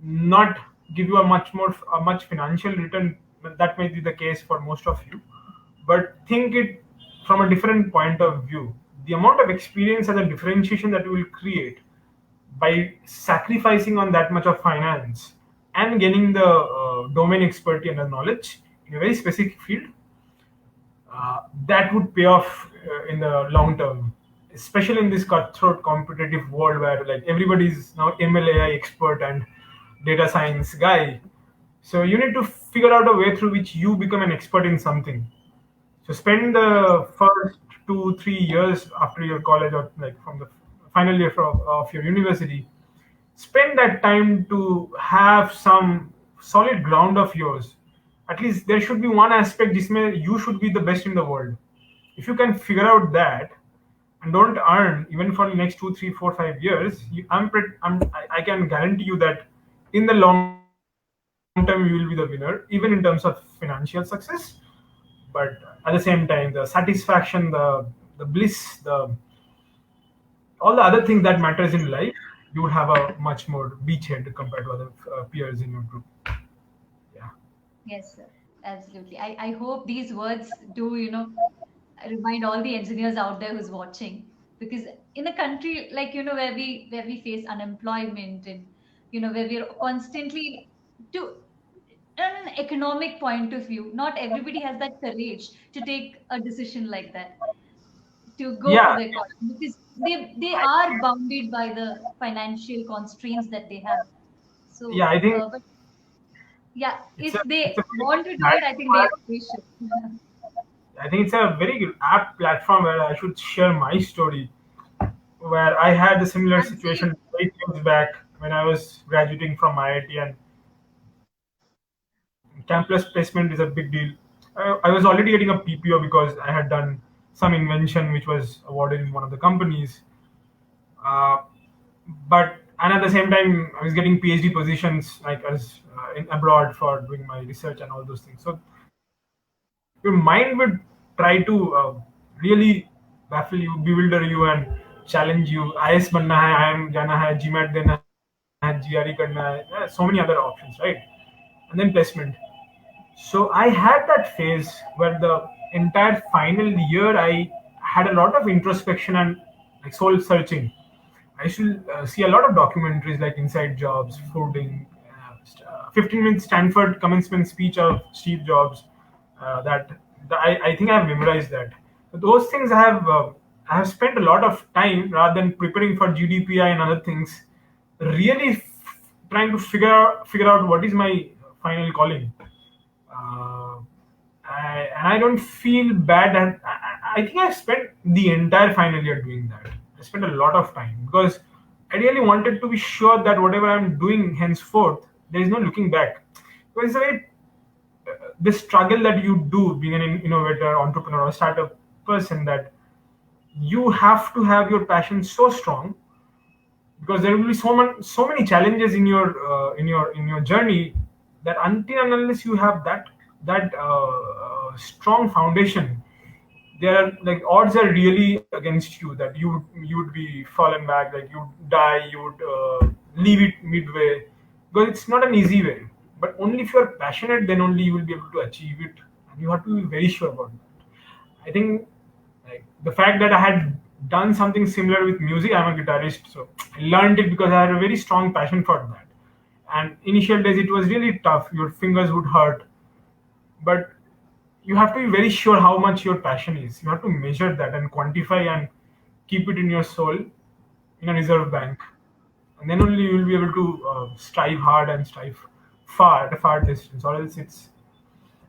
not give you a much financial return. That may be the case for most of you, but think it from a different point of view. The amount of experience and the differentiation that you will create by sacrificing on that much of finance and gaining the domain expertise and the knowledge in a very specific field, that would pay off in the long term, especially in this cutthroat competitive world where, like, everybody is now MLAI expert and data science guy. So you need to figure out a way through which you become an expert in something. So spend Yes, the first 2-3 years after your college, or like from the final year of your university, spend that time to have some solid ground of yours. At least there should be one aspect जिसमें you should be the best in the world. If you can figure out that and don't earn even for the next 2, 3, 4, 5 years, I can guarantee you that in the long term you will be the winner, even in terms of financial success. But at the same time, the satisfaction, the bliss, the all the other things that matters in life, you would have a much more beachhead compared to other peers in your group. Yeah. Yes, sir. Absolutely. I hope these words do, remind all the engineers out there who's watching. Because in a country like, where we face unemployment and, where we're constantly to on an economic point of view, not everybody has that courage to take a decision like that, to go for Yeah. their college because they are bounded by the financial constraints that they have. So, Yeah, I think but yeah, it's a if it's a they very want good to do it, I think platform. they should. I think it's a very good apt platform where I should share my story, where I had a similar situation Absolutely. 8 years back when I was graduating from IIT, and campus placement is a big deal. I was already getting a PPO because I had done some invention which was awarded in one of the companies. Uh, but and at the same time, I was getting PhD positions like as in abroad for doing my research and all those things. So your mind would try to really baffle you, bewilder you, and challenge you. IS बनना है, IIM जाना है, GMAT देना है, GRE करना है, so many other options, right? And then placement. So I had that phase where the entire final year I had a lot of introspection and like soul searching. I used to see a lot of documentaries like Inside Jobs, Fooding, 15 minute Stanford commencement speech of Steve Jobs. I think I have memorized that. Those things I have spent a lot of time rather than preparing for GDPI and other things, really trying to figure out what is my final calling. Uh, and I don't feel bad. And I think I spent the entire final year doing that. I spent a lot of time because I really wanted to be sure that whatever I'm doing henceforth, there is no looking back. Because it's a very this struggle that you do being an innovator, entrepreneur, or startup person, that you have to have your passion so strong because there will be so many challenges in your journey, that until and unless you have that strong foundation, there are like odds are really against you, that you would be fallen back, like you would die, you would leave it midway, because it's not an easy way. But only if you're passionate, then only you will be able to achieve it, and you have to be very sure about that. I think like the fact that I had done something similar with music, I'm a guitarist, so I learned it because I had a very strong passion for that. And initial days it was really tough. Your fingers would hurt, but you have to be very sure how much your passion is. You have to measure that and quantify and keep it in your soul in a reserve bank, and then only you will be able to strive hard and strive far at a far distance. Or else it's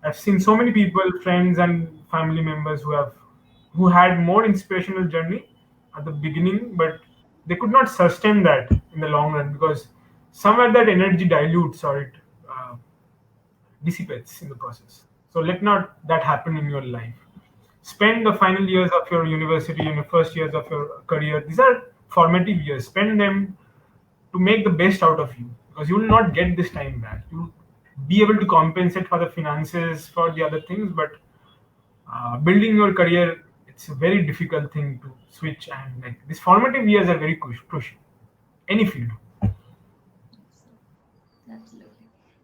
I've seen so many people, friends and family members who had more inspirational journey at the beginning, but they could not sustain that in the long run because somewhere that energy dilutes or it uh, dissipates in the process. So let not that happen in your life. Spend the final years of your university and the first years of your career. These are formative years. Spend them to make the best out of you because you will not get this time back. You will be able to compensate for the finances, for the other things, but building your career, it's a very difficult thing to switch. And like these formative years are very crucial. Any field. Absolutely.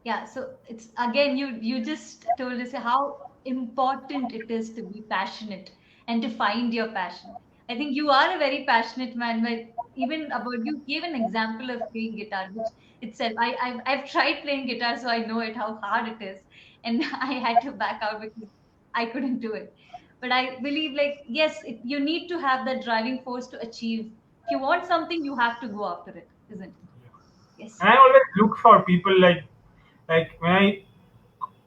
Yeah, so it's again you just told us how important it is to be passionate and to find your passion. I think you are a very passionate man, but even about you gave an example of playing guitar, which itself I've tried playing guitar, so I know it how hard it is, and I had to back out because I couldn't do it. But I believe like yes, you need to have that driving force to achieve. If you want something, you have to go after it, isn't it? Yes. And I always look for people like when I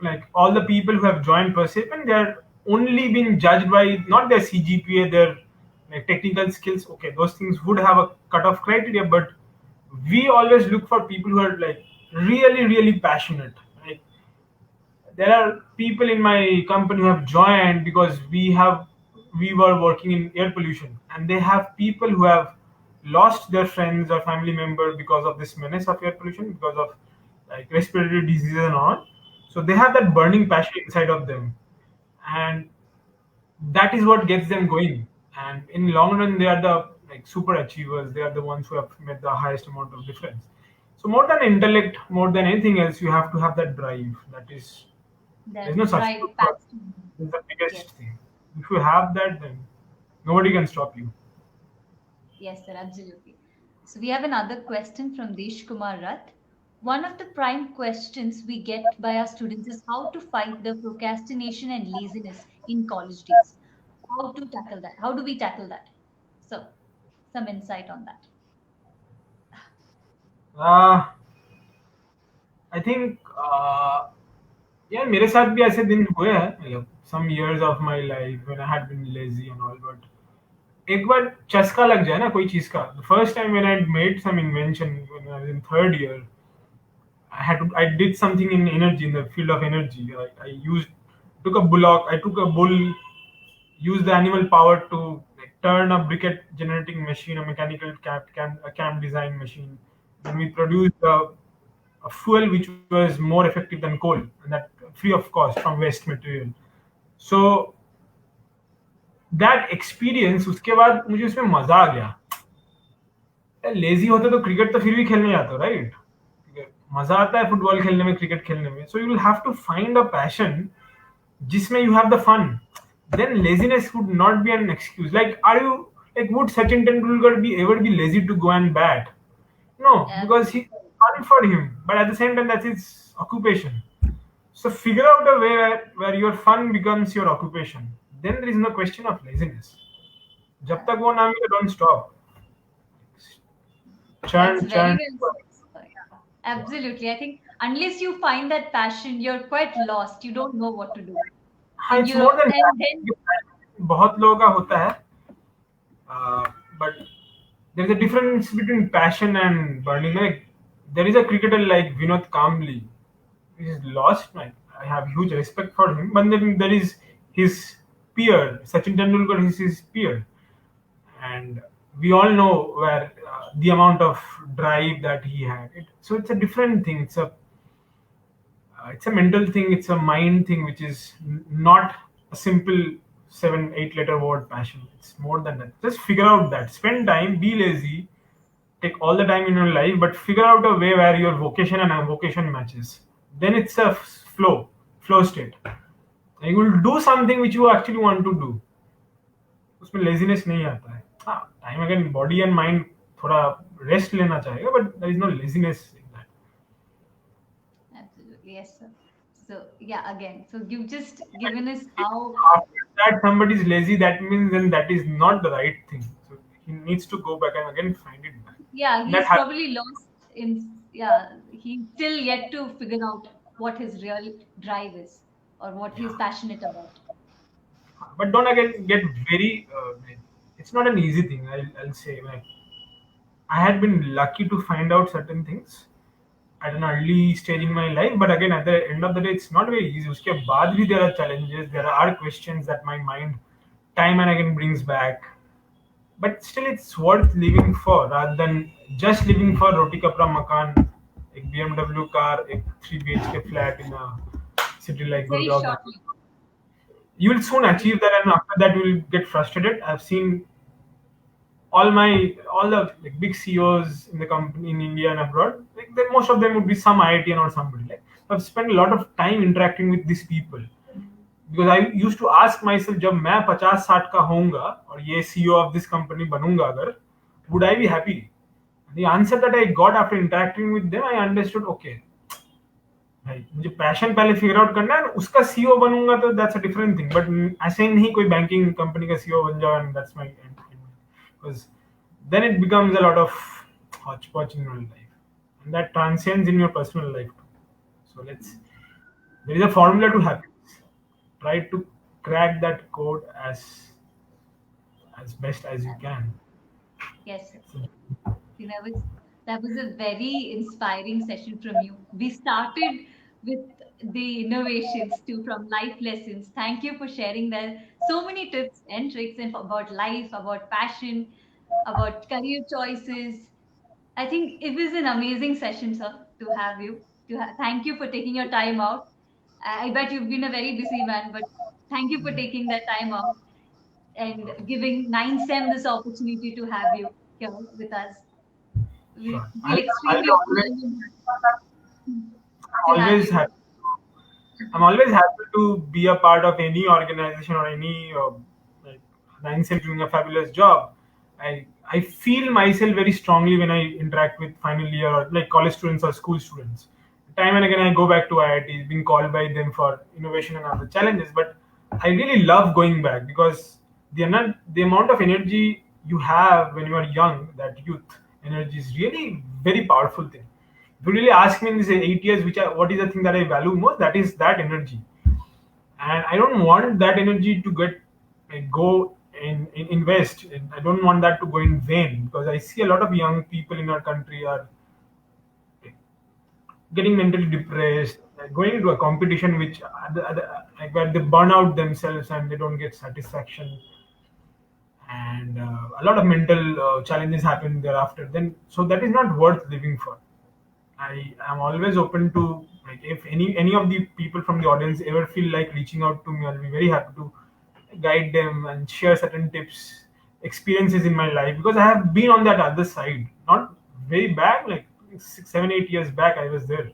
like all the people who have joined Persephone, they're only being judged by not their CGPA, their like technical skills. Okay, those things would have a cutoff criteria, but we always look for people who are like really, really passionate. Like there are people in my company who have joined because we were working in air pollution, and they have people who have lost their friends or family member because of this menace of air pollution, because of like respiratory diseases and all. So they have that burning passion inside of them, and that is what gets them going. And in long run, they are the like super achievers. They are the ones who have made the highest amount of difference. So more than intellect, more than anything else, you have to have that drive. That is, there's no That drive, substitute for it. passion. It's the Yes. biggest thing. If you have that, then nobody can stop you. Yes, sir, absolutely. So we have another question from Desh Kumar Rath. One of the prime questions we get by our students is how to fight the procrastination and laziness in college days. How to tackle that? How do we tackle that? So, some insight on that. uh, I think yeah, मेरे साथ भी ऐसे दिन हुए हैं, मतलब some years of my life when I had been lazy and all, but एक बार चस्का लग जाए ना कोई चीज का. The first time when I made some invention when I was in third year, I did something in energy, in the field of energy. I used took a bullock, I took a bull, used the animal power to like, turn a briquette generating machine, a mechanical a cam design machine. Then we produced a fuel which was more effective than coal, and that free of cost from waste material. So that experience, उसके बाद मुझे उसमें मजा आ गया. Lazy होते तो cricket तो फिर भी खेलने जाते हो, राइट? मजा आता है फुटबॉल खेलने में, क्रिकेट खेलने में. So you will have to find a passion जिसमें you have the fun. Then laziness would not be an excuse. Like, are you like would Sachin Tendulkar be ever be lazy to go and bat? No, because he fun for him. But at the same time, that's his occupation. So figure out a way where your fun becomes your occupation. Then there is no question of laziness. जब तक वो ना मिले, don't stop. That's Churn, very churn. well said, sir. Yeah, absolutely. I think unless you find that passion, you're quite lost. You don't know what to do. हाँ, And it's you more than and that. then बहुत लोगों का होता है, but there's a difference between passion and burning. Like there is a cricketer like Vinod Kambli, he is lost. Like I have huge respect for him, but then there is his peer Sachin Tendulkar is his peer, and we all know where the amount of drive that he had. So it's a different thing. It's a mental thing, it's a mind thing, which is not a simple 7 8 letter word passion. It's more than that. Just figure out that, spend time, be lazy, take all the time in your life, but figure out a way where your vocation and avocation matches. Then it's a flow state. You will do something which you actually want to do. उसमें laziness नहीं आता है. हाँ, time अगर body and mind थोड़ा rest लेना चाहेगा, but there is no laziness in that. absolutely, yes, sir. So yeah, again, so you've just given us how. After that somebody is lazy, that means then that is not the right thing. So he needs to go back and again find it back. Yeah, That he's happens. probably lost in. Yeah, he's still yet to figure out what his real drive is or what he's Yeah. passionate about. But don't again get very. It's not an easy thing. I'll say. Like, I had been lucky to find out certain things at an early stage in my life, but again at the end of the day, it's not very easy. उसके बाद भी there are challenges. There are questions that my mind time and again brings back. But still it's worth living for rather than just living for roti kapra makan, a BMW car, a 3 BHK flat in a city like Very Gurgaon. shortly. You will soon achieve that, and after that you will get frustrated. I've seen all the like big CEOs in the company in India and abroad. Like most of them would be some IITian or somebody. Like I've spent a lot of time interacting with these people because I used to ask myself, जब मैं 50-60 का होऊंगा और ये CEO of this company बनूंगा अगर, would I be happy? The answer that I got after interacting with them, I understood. Okay, भाई मुझे पैशन पहले फिगर आउट करना है, उसका सीईओ बनूंगा तो that's a different thing. But ऐसे नहीं कोई बैंकिंग कंपनी का सीईओ बन जाओ and that's my and, because then it becomes a lot of hodgepodge in your life, and that transcends in your personal life too. So there is a formula to happiness. Try to crack that code as best as you can. Yes, sir. So, You never. That was a very inspiring session from you. We started with the innovations too, from life lessons. Thank you for sharing there so many tips and tricks about life, about passion, about career choices. I think it was an amazing session, sir, to have you. Thank you for taking your time out. I bet you've been a very busy man, but thank you for taking that time out and giving 9SEM this opportunity to have you here with us. We Sure. feel I'll extremely be always, honored and happy to have always you. happy. I'm always happy to be a part of any organization or any like Nine Cell doing a fabulous job. I feel myself very strongly when I interact with final year or like college students or school students. Time and again, I go back to IIT, being called by them for innovation and other challenges. But I really love going back because the amount of energy you have when you are young, that youth energy is really very powerful thing. If you really ask me in these 8 years, what is the thing that I value most, that is that energy. And I don't want that energy to get go in invest. And I don't want that to go in vain because I see a lot of young people in our country are getting mentally depressed, going into a competition which like where they burn out themselves and they don't get satisfaction, and a lot of mental challenges happen thereafter. Then so that is not worth living for. I am always open to, like, if any of the people from the audience ever feel like reaching out to me, I'll be very happy to guide them and share certain tips, experiences in my life because I have been on that other side. Not very back, like 6, 7, 8 years back, I was there.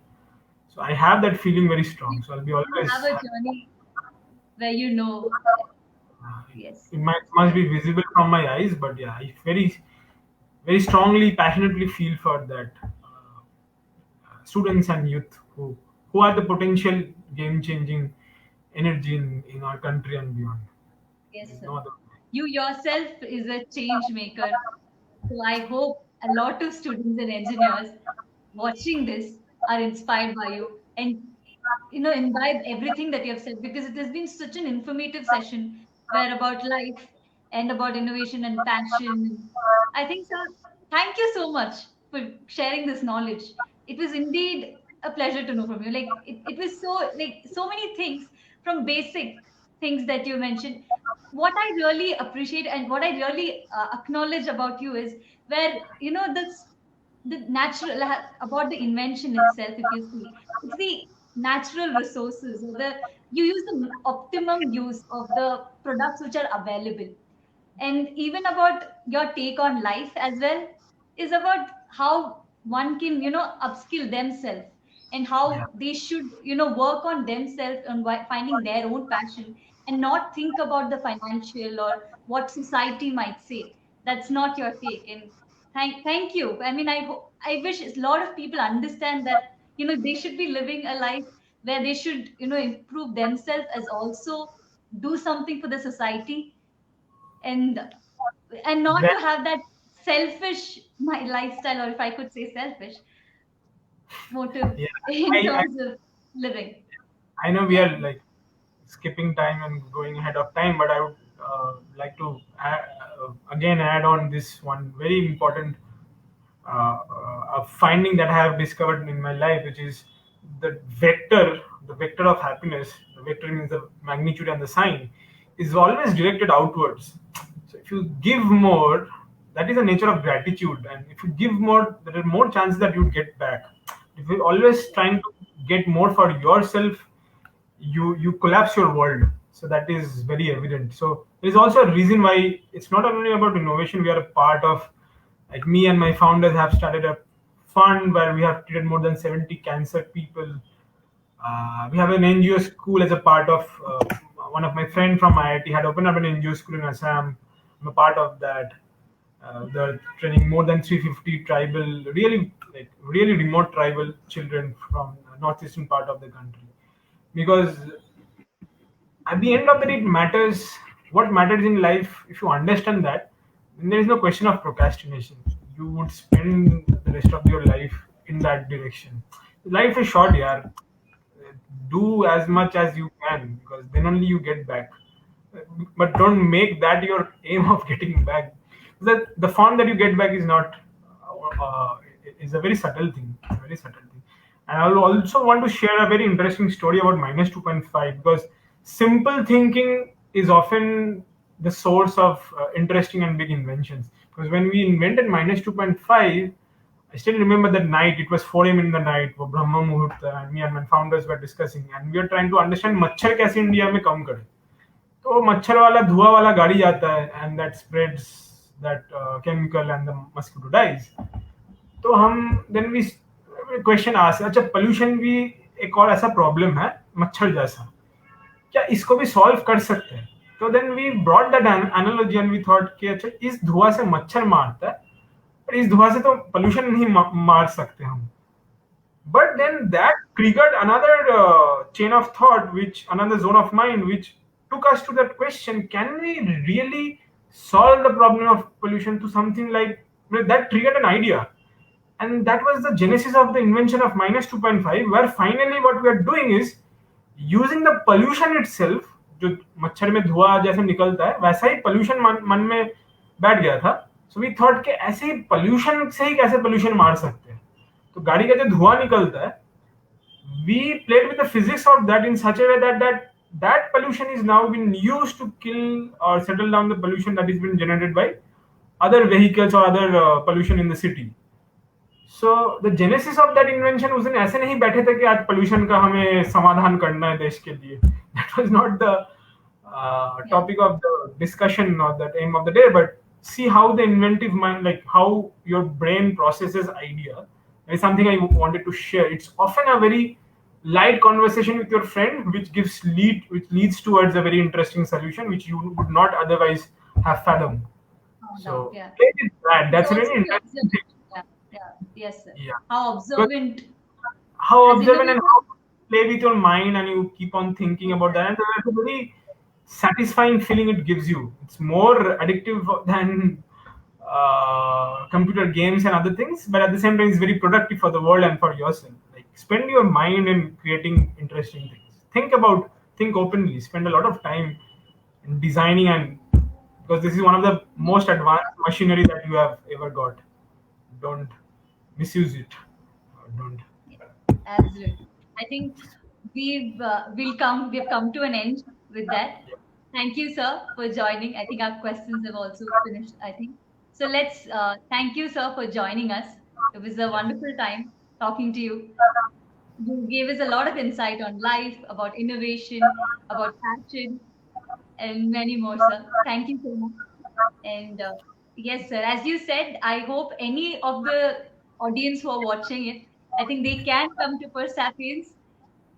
So I have that feeling very You strong. So I'll be you have always a happy. journey where you know, Uh, yes, it must be visible from my eyes, but yeah, I very strongly, passionately feel for that. Students and youth who are the potential game changing energy in our country and beyond. yes, There's sir. no other. You yourself is a change maker. So I hope a lot of students and engineers watching this are inspired by you and imbibe everything that you have said because it has been such an informative session where about life and about innovation and passion. I think, sir, thank you so much for sharing this knowledge. It was indeed a pleasure to know from you. Like it was so like so many things from basic things that you mentioned. What I really appreciate and what I really acknowledge about you is where this the natural about the invention itself. If you see, it's the natural resources or the you use the optimum use of the products which are available, and even about your take on life as well is about how one can upskill themselves and Yeah, how they should work on themselves and finding their own passion and not think about the financial or what society might say. That's not your take, and thank you. I mean, I wish a lot of people understand that they should be living a life where they should improve themselves as also do something for the society, and not well, to have that selfish my lifestyle, or if I could say selfish motive yeah. in I, I terms of living. I know we Yeah. are like skipping time and going ahead of time, but I would like to again add on this one very important a finding that I have discovered in my life, which is the vector of happiness. The vector means the magnitude and the sign is always directed outwards. So if you give more, that is the nature of gratitude, and if you give more, there are more chances that you get back. If you're always trying to get more for yourself, you collapse your world. So that is very evident. So there is also a reason why it's not only about innovation. We are a part of, like, me and my founders have started a fund where we have treated more than 70 cancer people. We have an NGO school as a part of, one of my friend from IIT had opened up an NGO school in Assam. I'm a part of that. They're training more than 350 tribal, really remote tribal children from northeastern part of the country. Because at the end of the day, it matters. What matters in life, if you understand that, then there is no question of procrastination. You would spend the rest of your life in that direction. Life is short, yeah. Do as much as you can because then only you get back. But don't make that your aim of getting back. The fun that you get back is not is a very subtle thing. It's a very subtle thing. And I will also want to share a very interesting story about minus 2.5, because simple thinking is often the source of interesting and big inventions. Because when we invented minus 2.5, I still remember that night. It was 4 a.m. in the night. वो ब्रह्म मुहूर्त, and me and my founders were discussing, and we are trying to understand मच्छर कैसे India में कम करें. तो मच्छर वाला धुआं वाला गाड़ी आता है, and that spreads that chemical and the mosquito dies. तो हम then we question ask, अच्छा pollution भी एक और ऐसा problem है मच्छर जैसा, क्या इसको भी solve कर सकते हैं? तो then we brought that analogy and we thought कि अच्छा इस धुआं से मच्छर मारता है, पर इस धुआं से तो pollution नहीं मार सकते हम. But then that triggered another chain of thought, which another zone of mind, which took us to that question: can we really solve the problem of pollution to something like that? Triggered an idea, and that was the genesis of the invention of minus 2.5, where finally what we are doing is using the pollution itself. जो मच्छर में धुआं जैसे निकलता है वैसा ही pollution मन में बैठ गया था. So we thought कि ऐसे ही pollution से ही कैसे pollution मार सकते हैं. तो गाड़ी का जो धुआं निकलता है, we played with the physics of that in such a way that pollution is now been used to kill or settle down the pollution that is been generated by other vehicles or other pollution in the city. So the genesis of that invention उस दिन ऐसे नहीं बैठे थे कि आज pollution का हमें समाधान करना है देश के लिए. That was not the topic of the discussion or the aim of the day, but see how the inventive mind, like how your brain processes idea, is something I wanted to share. It's often a very light conversation with your friend, which which leads towards a very interesting solution, which you would not otherwise have fathomed. No So doubt, yeah. play with that. And That's a also really the interesting thing. observation. Yeah, yeah, yes, sir. Yeah. How Because observant how as observant and innovators. how you play with your mind and you keep on thinking about that, and that's a very satisfying feeling it gives you. It's more addictive than computer games and other things, but at the same time it's very productive for the world and for yourself. Like spend your mind in creating interesting things. Think openly, spend a lot of time in designing, and because this is one of the most advanced machinery that you have ever got. Don't misuse it. Don't. Yeah, absolutely. I think we've come to an end with that. Thank you, sir, for joining. I think our questions have also finished, I think. So let's thank you, sir, for joining us. It was a wonderful time talking to you. You gave us a lot of insight on life, about innovation, about passion, and many more, sir. Thank you so much. And yes, sir, as you said, I hope any of the audience who are watching it, I think they can come to Persapiens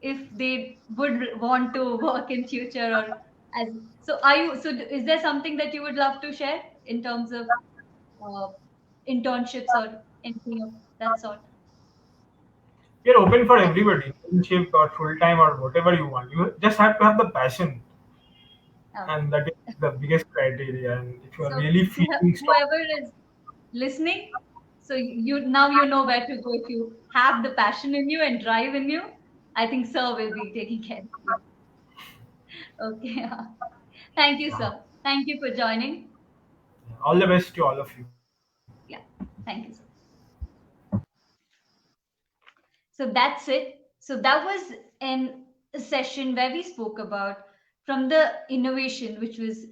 if they would want to work in future or as. So are you? So is there something that you would love to share in terms of uh, internships or anything of that sort? We are open for I think. everybody, internship or full time or whatever you want. You just have to have the passion, and Okay. that is the biggest criteria. And if you are So really feeling strong, whoever is listening, so you now you know where to go if you have the passion in you and drive in you. I think sir will be taking care of you. Okay. Thank you, sir. Thank you for joining. all the best to all of you. Yeah. Thank you, sir. So that's it. So that was an a session where we spoke about from the innovation, which was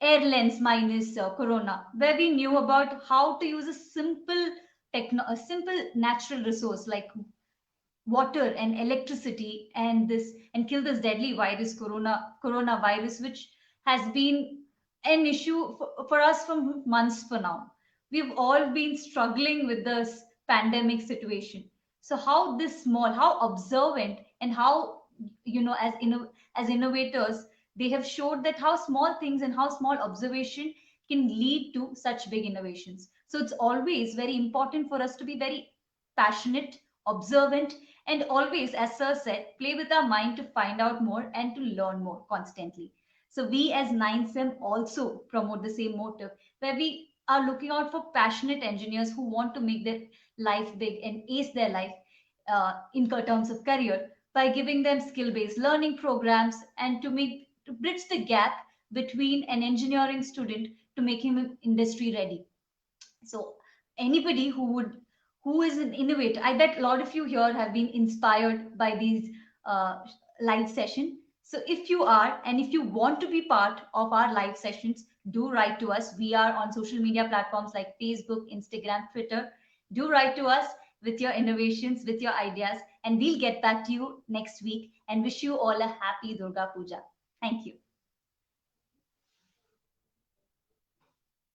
Airlens Minus Corona, where we knew about how to use a a simple natural resource like water and electricity and kill this deadly virus coronavirus, which has been an issue for us for months for now. We've all been struggling with this pandemic situation. So how this small, how observant, and how as innovators, they have showed that how small things and how small observation can lead to such big innovations. So it's always very important for us to be very passionate, observant, and always, as Sir said, play with our mind to find out more and to learn more constantly. So we as 9SEM also promote the same motive, where we are looking out for passionate engineers who want to make their life big and ace their life in terms of career by giving them skill-based learning programs and to bridge the gap between an engineering student to make him industry ready. So anybody who is an innovator. I bet a lot of you here have been inspired by these uh, live session. So if you are, and if you want to be part of our live sessions, do write to us. We are on social media platforms like Facebook, Instagram, Twitter. Do write to us with your innovations, with your ideas, and we'll get back to you next week and wish you all a happy Durga Puja. Thank you.